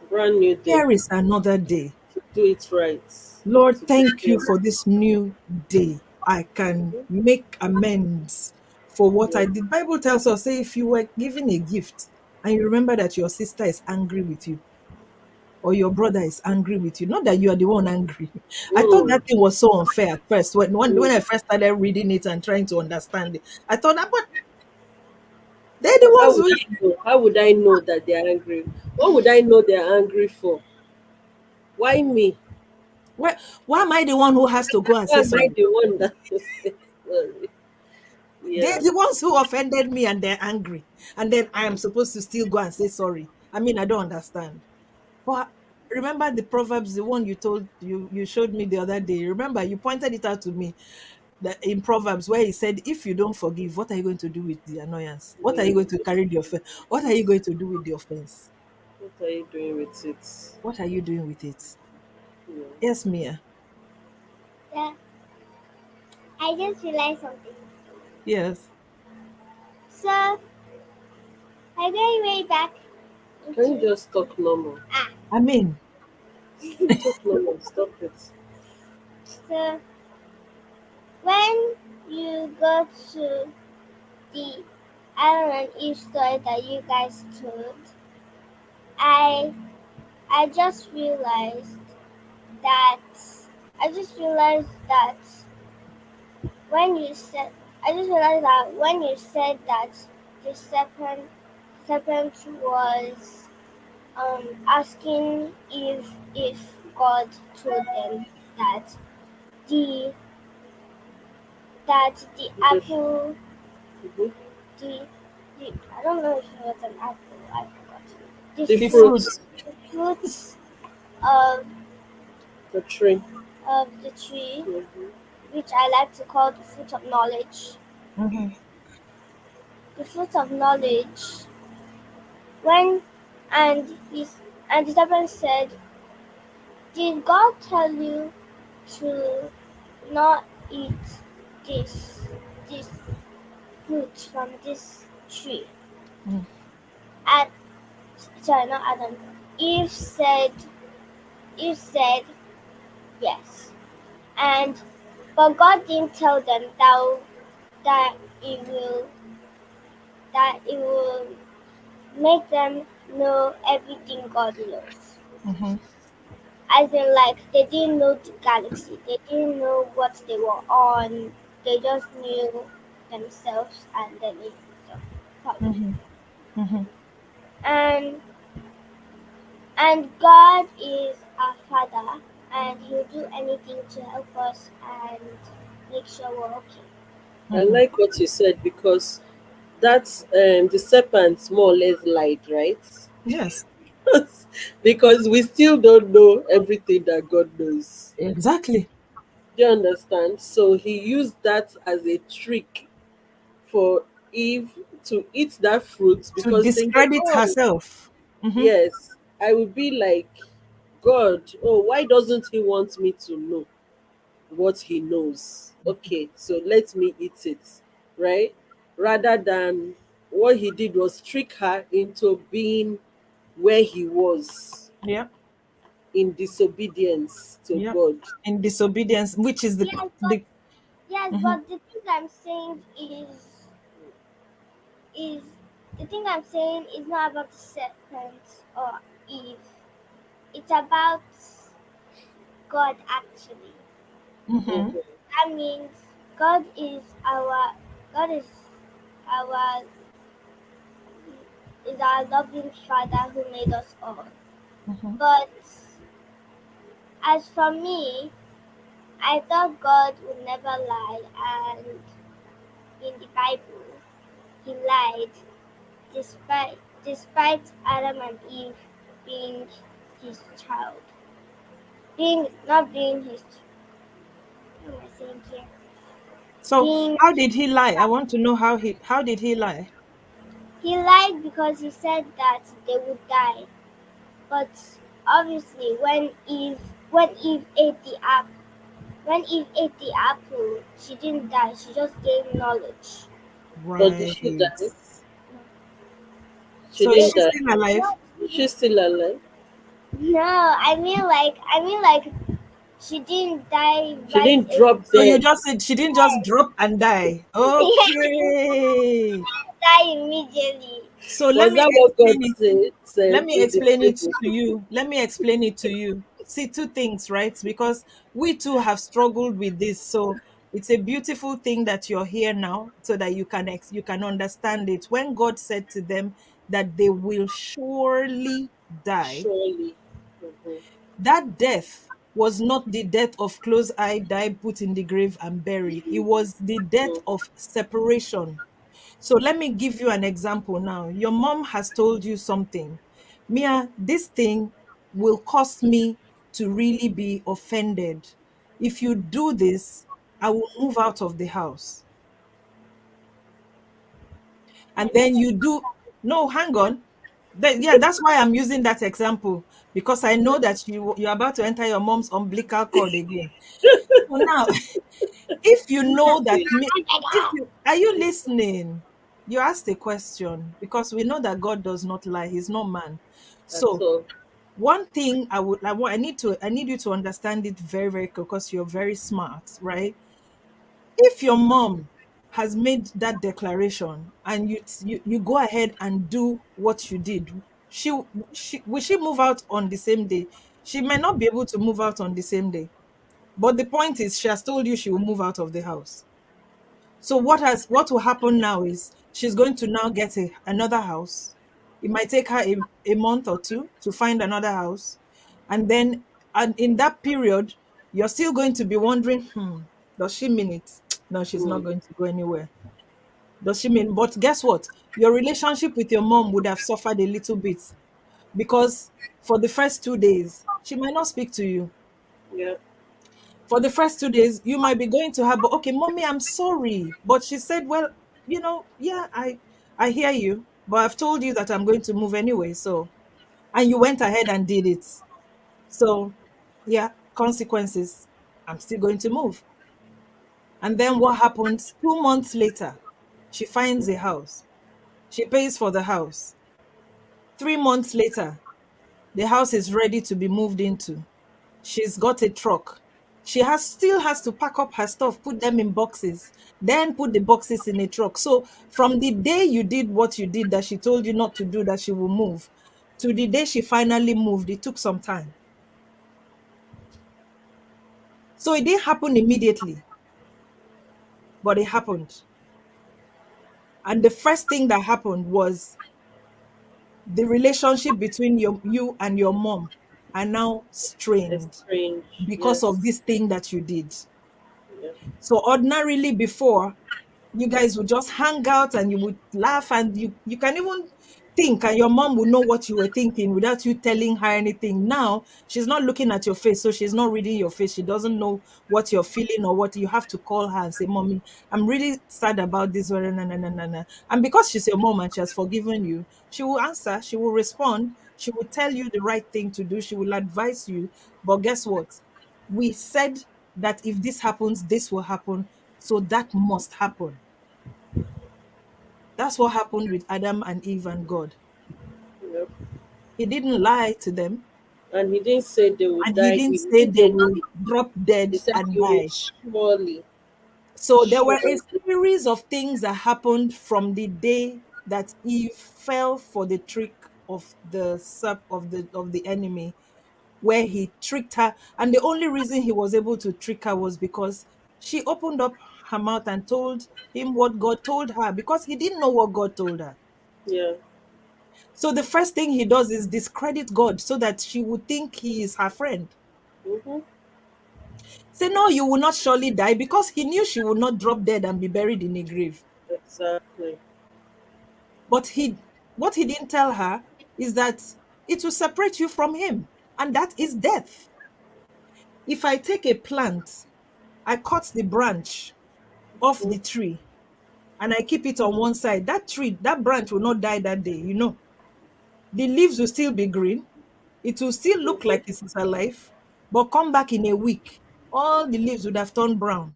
Brand new day.
Here is another day.
To do it right.
Lord,
To
thank
take
you
care.
for this new day. I can
Mhm.
make amends for what
Yeah.
I did. Bible tells us, say, if you were given a gift and you remember that your sister is angry with you or your brother is angry with you, not that you are the one angry. I thought
Hmm.
that thing was so unfair at first. When
Hmm.
I first started reading it and trying to understand it, I thought that, but they're the
How
ones
would
who,
I know? How would I know that they're angry? What would I know they're angry for? Why me?
why am I the one who has to go and
Why
say
am I
sorry?
the one that is sorry?
They're
Yeah.
the ones who offended me and they're angry. And then I am supposed to still go and say sorry. I mean, I don't understand. But remember the Proverbs, the one you showed me the other day. Remember, you pointed it out to me that in Proverbs where he said, if you don't forgive, what are you going to do with the annoyance? What are you
Yeah.
going to carry the offense? What are you going to do with the offense?
What are you doing with it?
What are you doing with it?
Yeah.
Yes, Mia.
Yeah, I just realized something.
Yes.
So I going way back
Can you
into
just talk normal?
ah.
I mean,
Talk normal. Stop it.
So when you go to the Adam and Eve story that you guys told, I I just realized that I just realized that when you said I just realized that when you said that the serpent was asking if God told them that the the
The,
apple
mhm.
the I don't know if it was an apple, I forgot. The
The
the
fruit
fruit,
fruit.
the fruits of
the tree.
the tree,
Mhm.
which I like to call the fruit of knowledge.
Mhm.
The fruit of knowledge when and his and the serpent said, did God tell you to not eat this this fruit from this tree?
Mhm.
And sorry, not Adam. Eve said Eve said yes. And but God didn't tell them that it will it will make them know everything God knows.
Mhm.
As in like they didn't know the galaxy. They didn't know what they were on. They just knew themselves and then it so, probably.
Mhm. Mhm.
And God is our Father, and He'll do anything to help us and make sure we're okay.
I
Mhm.
like what you said because that's the serpent more or less lied, right?
Yes.
Because we still don't know everything that God knows.
Exactly.
Do you understand? So he used that as a trick for Eve to eat that fruit
To
because thinking,
discredit
oh,
herself. Mhm.
yes, I will be like God. Oh, why doesn't he want me to know? what he knows. Okay, so let me eat it, right? Rather than what he did was trick her into being where he was
Yeah.
in disobedience to
Yeah.
God.
In disobedience, which is
Yes, but
the
yes,
Mhm.
but the thing I'm saying is the thing I'm saying is not about the serpent or Eve. It's about God actually.
Mhm.
Mhm.
That means God is our God our is our loving Father who made us all.
Mhm.
But as for me, I thought God would never lie, and in the Bible, He lied despite despite Adam and Eve being His child, being not being His. What am I saying here?
So
Being
how did he lie? I want to know how did he lie?
He lied because He said that they would die. But obviously, when Eve ate the apple, she didn't die. She just gained knowledge.
But did
Right.
she die? She
So is
didn't
It,
she
die.
still alive?
no,
She's still alive.
no, I mean like she didn't die
She
right
didn't
away.
drop
So you
dead.
just said she didn't just drop and die.
Yeah, she didn't
Okay.
die immediately.
So
Was that what God
let
said
me
in the
explain it
Bible?
to you. Let me explain it to you. See, two things, right? Because we too have struggled with this. So it's a beautiful thing that you're here now so that you can understand it. When God said to them that they will surely die,
Surely. Mhm.
that death was not the death of close eye, die, put in the grave and bury. It was the death
Mhm.
of separation. So let me give you an example now. Your mom has told you something. Mia, this thing will cause me to really be offended. If you do this, I will move out of the house. And
I
then
never.
you do, no, hang on. Yeah, that's why I'm using that example because I know that you're about to enter your mom's umbilical cord again. So now, if you know that me, if you are you listening? You asked a question because we know that God does not lie, he's not man.
At
So
all.
one thing I need you to understand it very, very clear because you're very smart, right? If your mom has made that declaration and you go ahead and do what you did, she she will she move out on the same day? She might not be able to move out on the same day, but the point is she has told you she will move out of the house. So what will happen now is she's going to now get another house. It might take her a month or two to find another house. And then and in that period, you're still going to be wondering, does she mean it? No, she's not
Mm.
going to go anywhere. Does she mean? But guess what? Your relationship with your mom would have suffered a little bit because for the first 2 days, she might not speak to you.
Yeah.
For the first 2 days, you might be going to her, but okay, mommy, I'm sorry. But she said, well, yeah, I hear you, but I've told you that I'm going to move anyway. So, and you went ahead and did it. So, yeah, consequences. I'm still going to move. And then what happens? 2 months later, she finds a house. She pays for the house. 3 months later, the house is ready to be moved into. She's got a truck. She has still has to pack up her stuff, put them in boxes, then put the boxes in a truck. So from the day you did what you did that she told you not to do, that she will move, to the day she finally moved, it took some time. So it didn't happen immediately, but it happened. And the first thing that happened was the relationship between you and your mom are now
It's
strained
strange.
because of
Yes.
this thing that you did.
Yeah.
So ordinarily before, you guys would just hang out and you would laugh and you can even think and your mom would know what you were thinking without you telling her anything. Now she's not looking at your face, so she's not reading your face. She doesn't know what you're feeling or what you have to call her and say, mommy, I'm really sad about this. And because she's your mom and she has forgiven you, she will answer, she will respond, she will tell you the right thing to do, she will advise you. But guess what? We said that if this happens, this will happen. So that must happen. That's what happened with Adam and Eve and God.
Yep.
He didn't lie to them,
And he didn't say they would
and he
die
didn't say they will
immediately.
drop dead
He said
and
you will
die.
surely,
So there were a
surely.
series of things that happened from the day that Eve fell for the trick of the of the enemy, where he tricked her. And the only reason he was able to trick her was because she opened up her mouth and told him what God told her, because he didn't know what God told her.
Yeah.
So the first thing he does is discredit God so that she would think he is her friend.
Mm-hmm.
Say, no, you will not surely die, because he knew she would not drop dead and be buried in a grave.
Exactly.
But what he didn't tell her is that it will separate you from him, and that is death. If I take a plant, I cut the branch off
Mm-hmm.
the tree and I keep it on one side, that tree, that branch will not die that day, you know. The leaves will still be green. It will still look
Mm-hmm.
like it is alive, but come back in a week, all the leaves would have turned brown.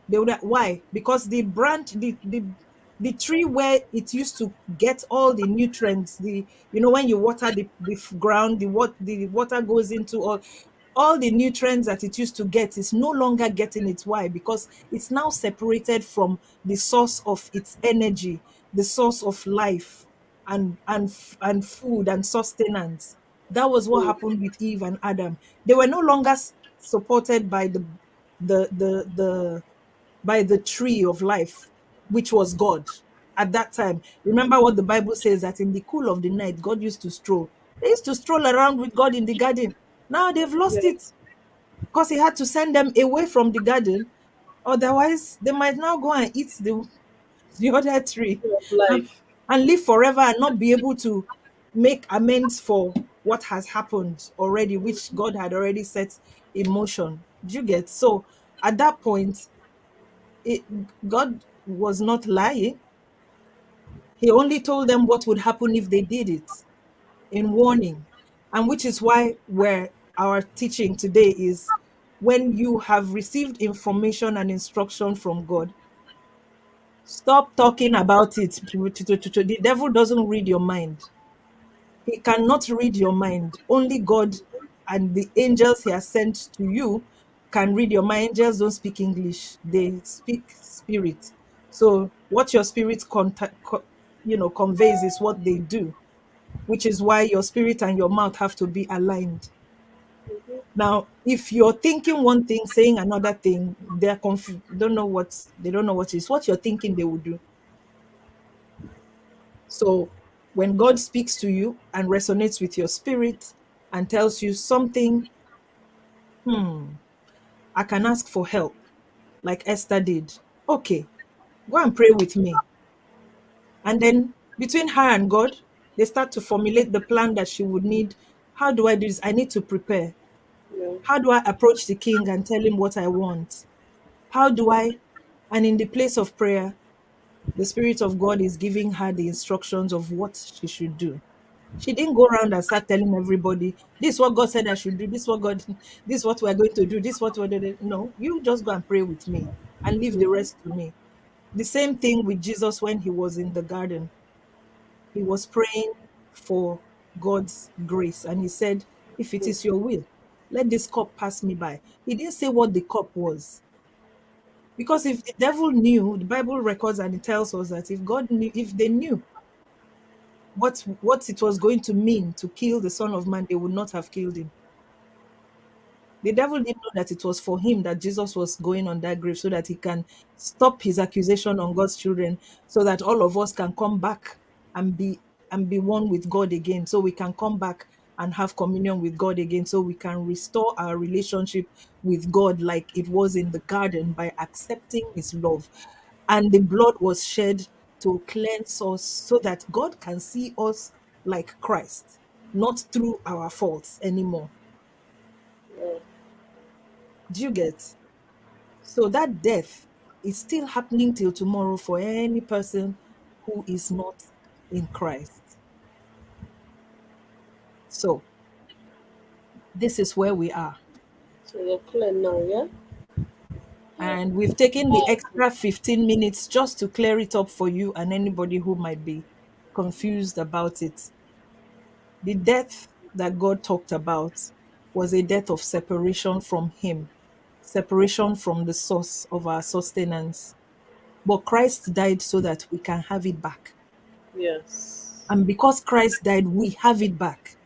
They would have, why? Because the branch, the tree where it used to get all the nutrients, when you water the ground, the water goes into all the nutrients that it used to get is no longer getting it. Why? Because it's now separated from the source of its energy, the source of life, and food and sustenance. That was what happened with Eve and Adam. They were no longer supported by the by the tree of life, which was God at that time. Remember what the Bible says, that in the cool of the night, God used to stroll. They used to stroll around with God in the garden. Now they've lost
Yeah.
it because he had to send them away from the garden. Otherwise, they might now go and eat the other tree
Of
and,
life.
and live forever and not be able to make amends for what has happened already, which God had already set in motion. Do you get? So at that point, it, God was not lying. He only told them what would happen if they did it in warning. And which is why where our teaching today is, when you have received information and instruction from God, stop talking about it. The devil doesn't read your mind. He cannot read your mind. Only God and the angels he has sent to you can read your mind. Angels don't speak English, they speak spirit. So what your spirit conveys is what they do, which is why your spirit and your mouth have to be aligned.
Mm-hmm.
Now, if you're thinking one thing, saying another thing, they're confused. They don't know what is what you're thinking they will do. So when God speaks to you and resonates with your spirit and tells you something, hmm, I can ask for help, like Esther did. Okay, go and pray with me. And then between her and God, they start to formulate the plan that she would need. How do I do this? I need to prepare.
Yeah.
How do I approach the king and tell him what I want? How do I? And in the place of prayer, the Spirit of God is giving her the instructions of what she should do. She didn't go around and start telling everybody, this is what God said I should do, this is what God, this is what we're going to do, this is what we're doing. No, you just go and pray with me and leave the rest to me. The same thing with Jesus when he was in the garden. He was praying for God's grace and he said, if it is your will, let this cup pass me by. He didn't say what the cup was. Because if the devil knew, the Bible records and it tells us that if God knew, if they knew what it was going to mean to kill the Son of Man, they would not have killed him. The devil didn't know that it was for him that Jesus was going on that grave, so that he can stop his accusation on God's children, so that all of us can come back and be one with God again, so we can come back and have communion with God again, so we can restore our relationship with God like it was in the garden by accepting his love. And the blood was shed to cleanse us so that God can see us like Christ, not through our faults anymore.
Yeah.
Do you get? So that death is still happening till tomorrow for any person who is not in Christ. So this is where we are.
So you're clear now, yeah?
And we've taken the extra 15 minutes just to clear it up for you and anybody who might be confused about it. The death that God talked about was a death of separation from Him, separation from the source of our sustenance. But Christ died so that we can have it back.
Yes.
And because Christ died, we have it back.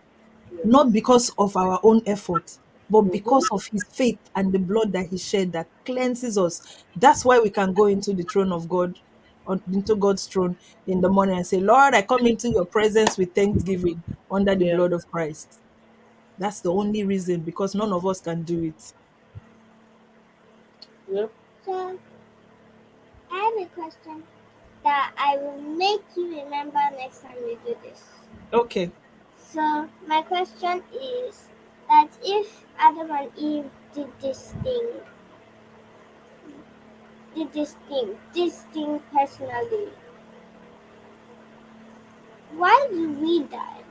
Not
Yes.
because of our own effort, but
Mm-hmm.
because of His faith and the blood that He shed that cleanses us. That's why we can go into the throne of God, or into God's throne in the morning and say, Lord, I come into your presence with thanksgiving under the
Yeah.
blood of Christ. That's the only reason, because none of us can do it.
Yep.
So I have a question that I will make you remember next time we do this.
Okay.
So my question is that if Adam and Eve did this thing personally, why do we die?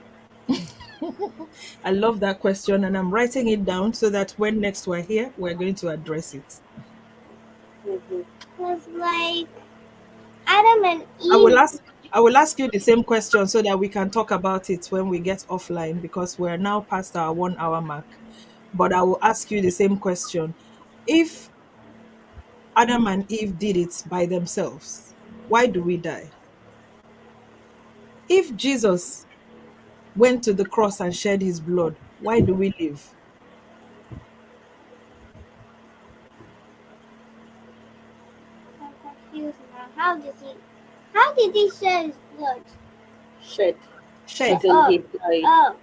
I love that question, and I'm writing it down so that when next we're here, we're going to address it.
Mm-hmm.
Because like Adam and
I will
Eve,
ask I will ask you the same question so that we can talk about it when we get offline, because we're now past our 1 hour mark. But I will ask you the same question. If Adam and Eve did it by themselves, why do we die? If Jesus went to the cross and shed his blood, why do we live?
I'm confused now. How did he share his blood?
Shed.
Share,
Shed.
As in
oh,
he died.
oh,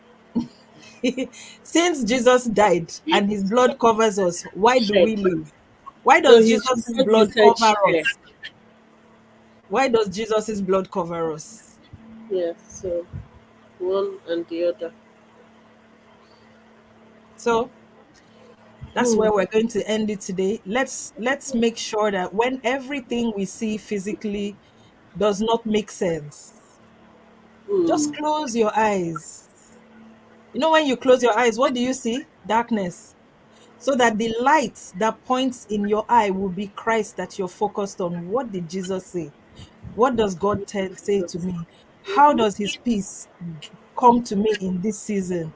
Since Jesus died and his blood covers us, why do
Shed.
we live? Why
No,
does
his
Jesus'
blood you
blood
said
cover
share.
us? Why does Jesus' blood cover us?
Yes. So one and the other.
So that's
Hmm.
where we're going to end it today. Let's make sure that when everything we see physically does not make sense, just
Hmm.
close your eyes. You know, when you close your eyes, what do you see? Darkness. So that the light that points in your eye will be Christ that you're focused on. What did Jesus say? What does God say to me? How
Mm-hmm.
does his peace come to me in this season?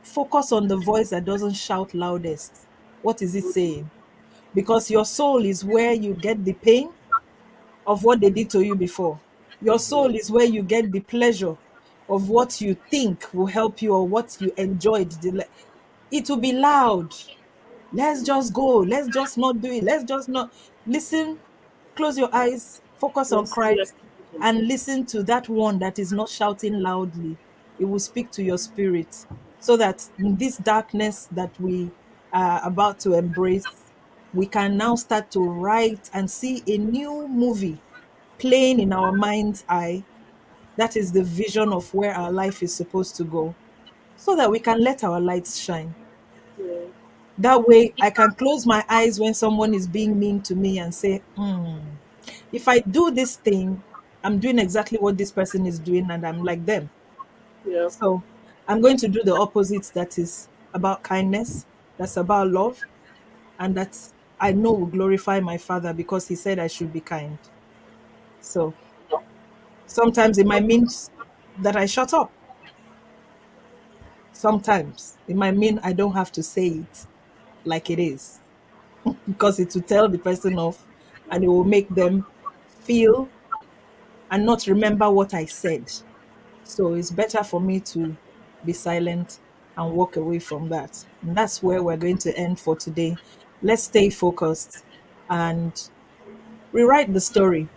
Focus on the voice that doesn't shout loudest. What is it saying? Because your soul is where you get the pain of what they did to you before. Your soul is where you get the pleasure of what you think will help you or what you enjoyed. It will be loud. Let's just go. Let's just not do it. Let's just not listen. Close your eyes, focus on
Let's hear
Christ,
him.
and listen to that one that is not shouting loudly. It will speak to your spirit so that in this darkness that we are about to embrace, we can now start to write and see a new movie playing in our mind's eye. That is the vision of where our life is supposed to go, so that we can let our lights shine.
Yeah.
That way, I can close my eyes when someone is being mean to me and say, if I do this thing, I'm doing exactly what this person is doing, and I'm like them.
Yeah.
So I'm going to do the opposite, that is about kindness, that's about love, and that I know will glorify my Father because He said I should be kind. So sometimes it might mean that I shut up. Sometimes it might mean I don't have to say it like it is, because it will tell the person off and it will make them feel and not remember what I said. So it's better for me to be silent and walk away from that. And that's where we're going to end for today. Let's stay focused and rewrite the story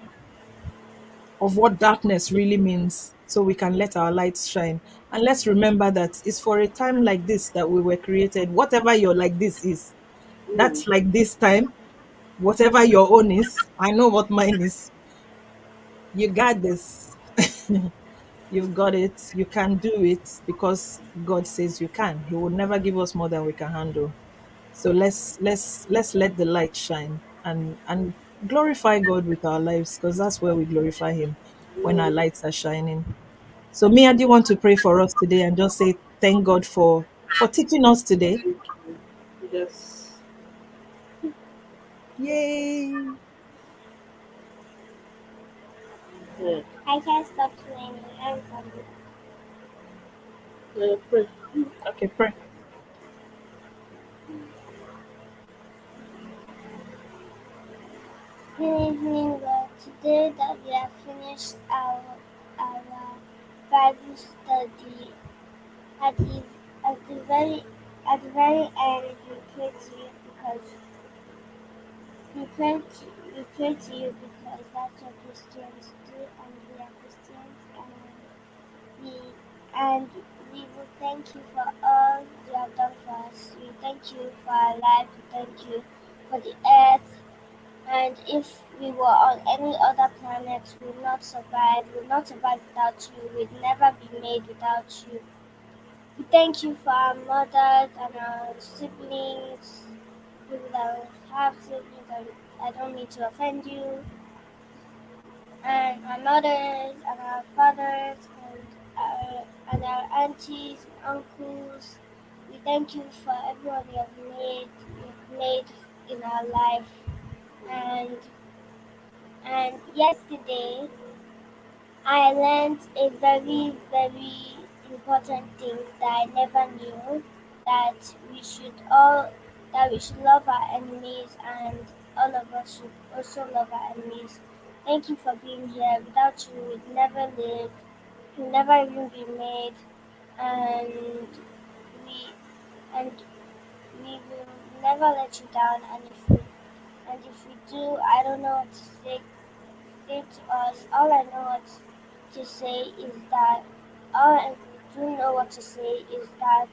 of what darkness really means so we can let our lights shine. And let's remember that it's for a time like this that we were created. Whatever your like this is,
Hmm.
that's like this time. Whatever your own is, I know what mine is. You got this. You've got it. You can do it because God says you can. He will never give us more than we can handle. So let's let the light shine and glorify God with our lives, because that's where we glorify Him, when our
Hmm.
lights are shining. So Mia, do you want to pray for us today and just say thank God for teaching us today?
Thank you. Yes.
Yay.
Yeah.
I can't stop playing. I'm coming.
Pray.
Okay, pray.
Good evening, Lord. Today that we have finished our Bible study, at the at the very at the very end, we pray to you because we pray to you because that's what Christians do, and we are Christians, we and we will thank you for all you have done for us. We thank you for our life. We thank you for the earth. And if we were on any other planet, we would not survive. We would not survive without you. We'd never be made without you. We thank you for our mothers and our siblings, people that have siblings, and I don't mean to offend you, and our mothers and our fathers and our aunties and uncles. We thank you for everyone you've made in our life. And yesterday I learned a very, very important thing that I never knew, that we should all that we should love our enemies, and all of us should also love our enemies. Thank you for being here. Without you we'd never live, we'd never even be made, and we and we will never let you down, and if we do, I don't know what to say to us. All I know what to say is that all I do know what to say is that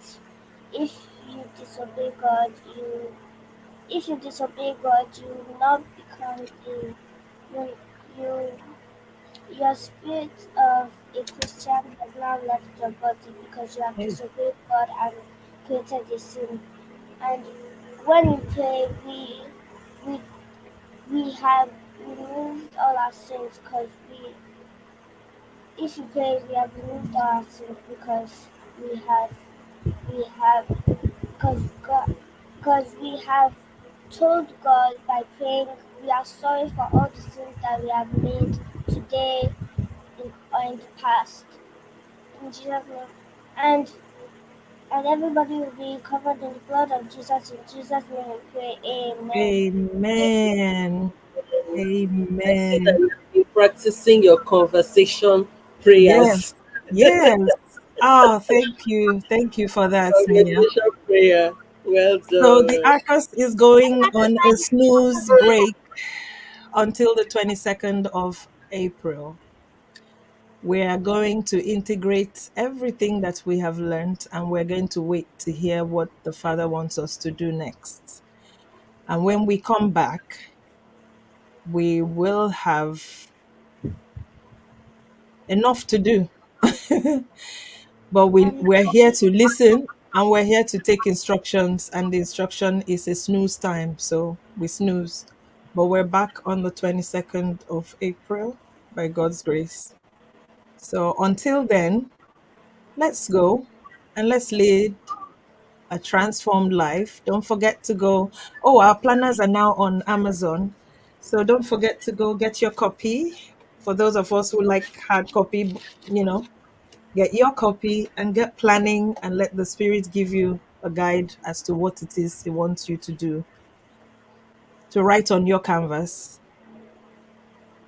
if you disobey God, you will not become you, you your spirit of a Christian has now left your body because you have
Hey.
disobeyed God and created a sin. And when we pray, we we have removed all our sins because if you pray, we have removed our sins we have we have because we have told God by praying we are sorry for all the sins that we have made today or in the past. In Jesus' name. And and everybody will be covered in the blood of Jesus. In Jesus' name we pray. Amen.
Amen.
I see that
Amen.
you've been practicing your conversation
Yes.
prayers.
Yes. Oh, thank you. Thank you for that, Mia.
Conversation prayer. Well
So the
done.
Arcus is going on a snooze break until the 22nd of April. We are going to integrate everything that we have learned, and we're going to wait to hear what the Father wants us to do next. And when we come back, we will have enough to do. But
And
we're here to listen, and we're here to take instructions, and the instruction is a snooze time. So we snooze. But we're back on the 22nd of April by God's grace. So until then, let's go and let's lead a transformed life. Don't forget to go. Oh, our planners are now on Amazon. So don't forget to go get your copy. For those of us who like hard copy, get your copy and get planning, and let the Spirit give you a guide as to what it is He wants you to do, to write on your canvas.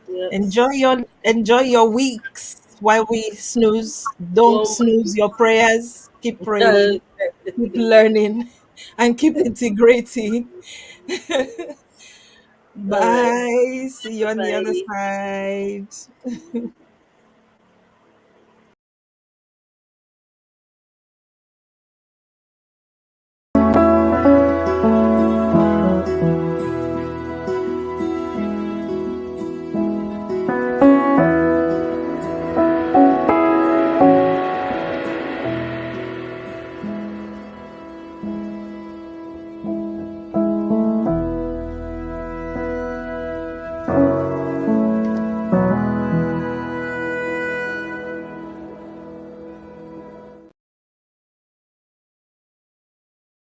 Yes.
Enjoy your weeks while we snooze. Don't
One
snooze your prayers. Keep
more.
praying, keep learning, and keep integrating.
All right.
Bye. See you on the other
Bye.
side.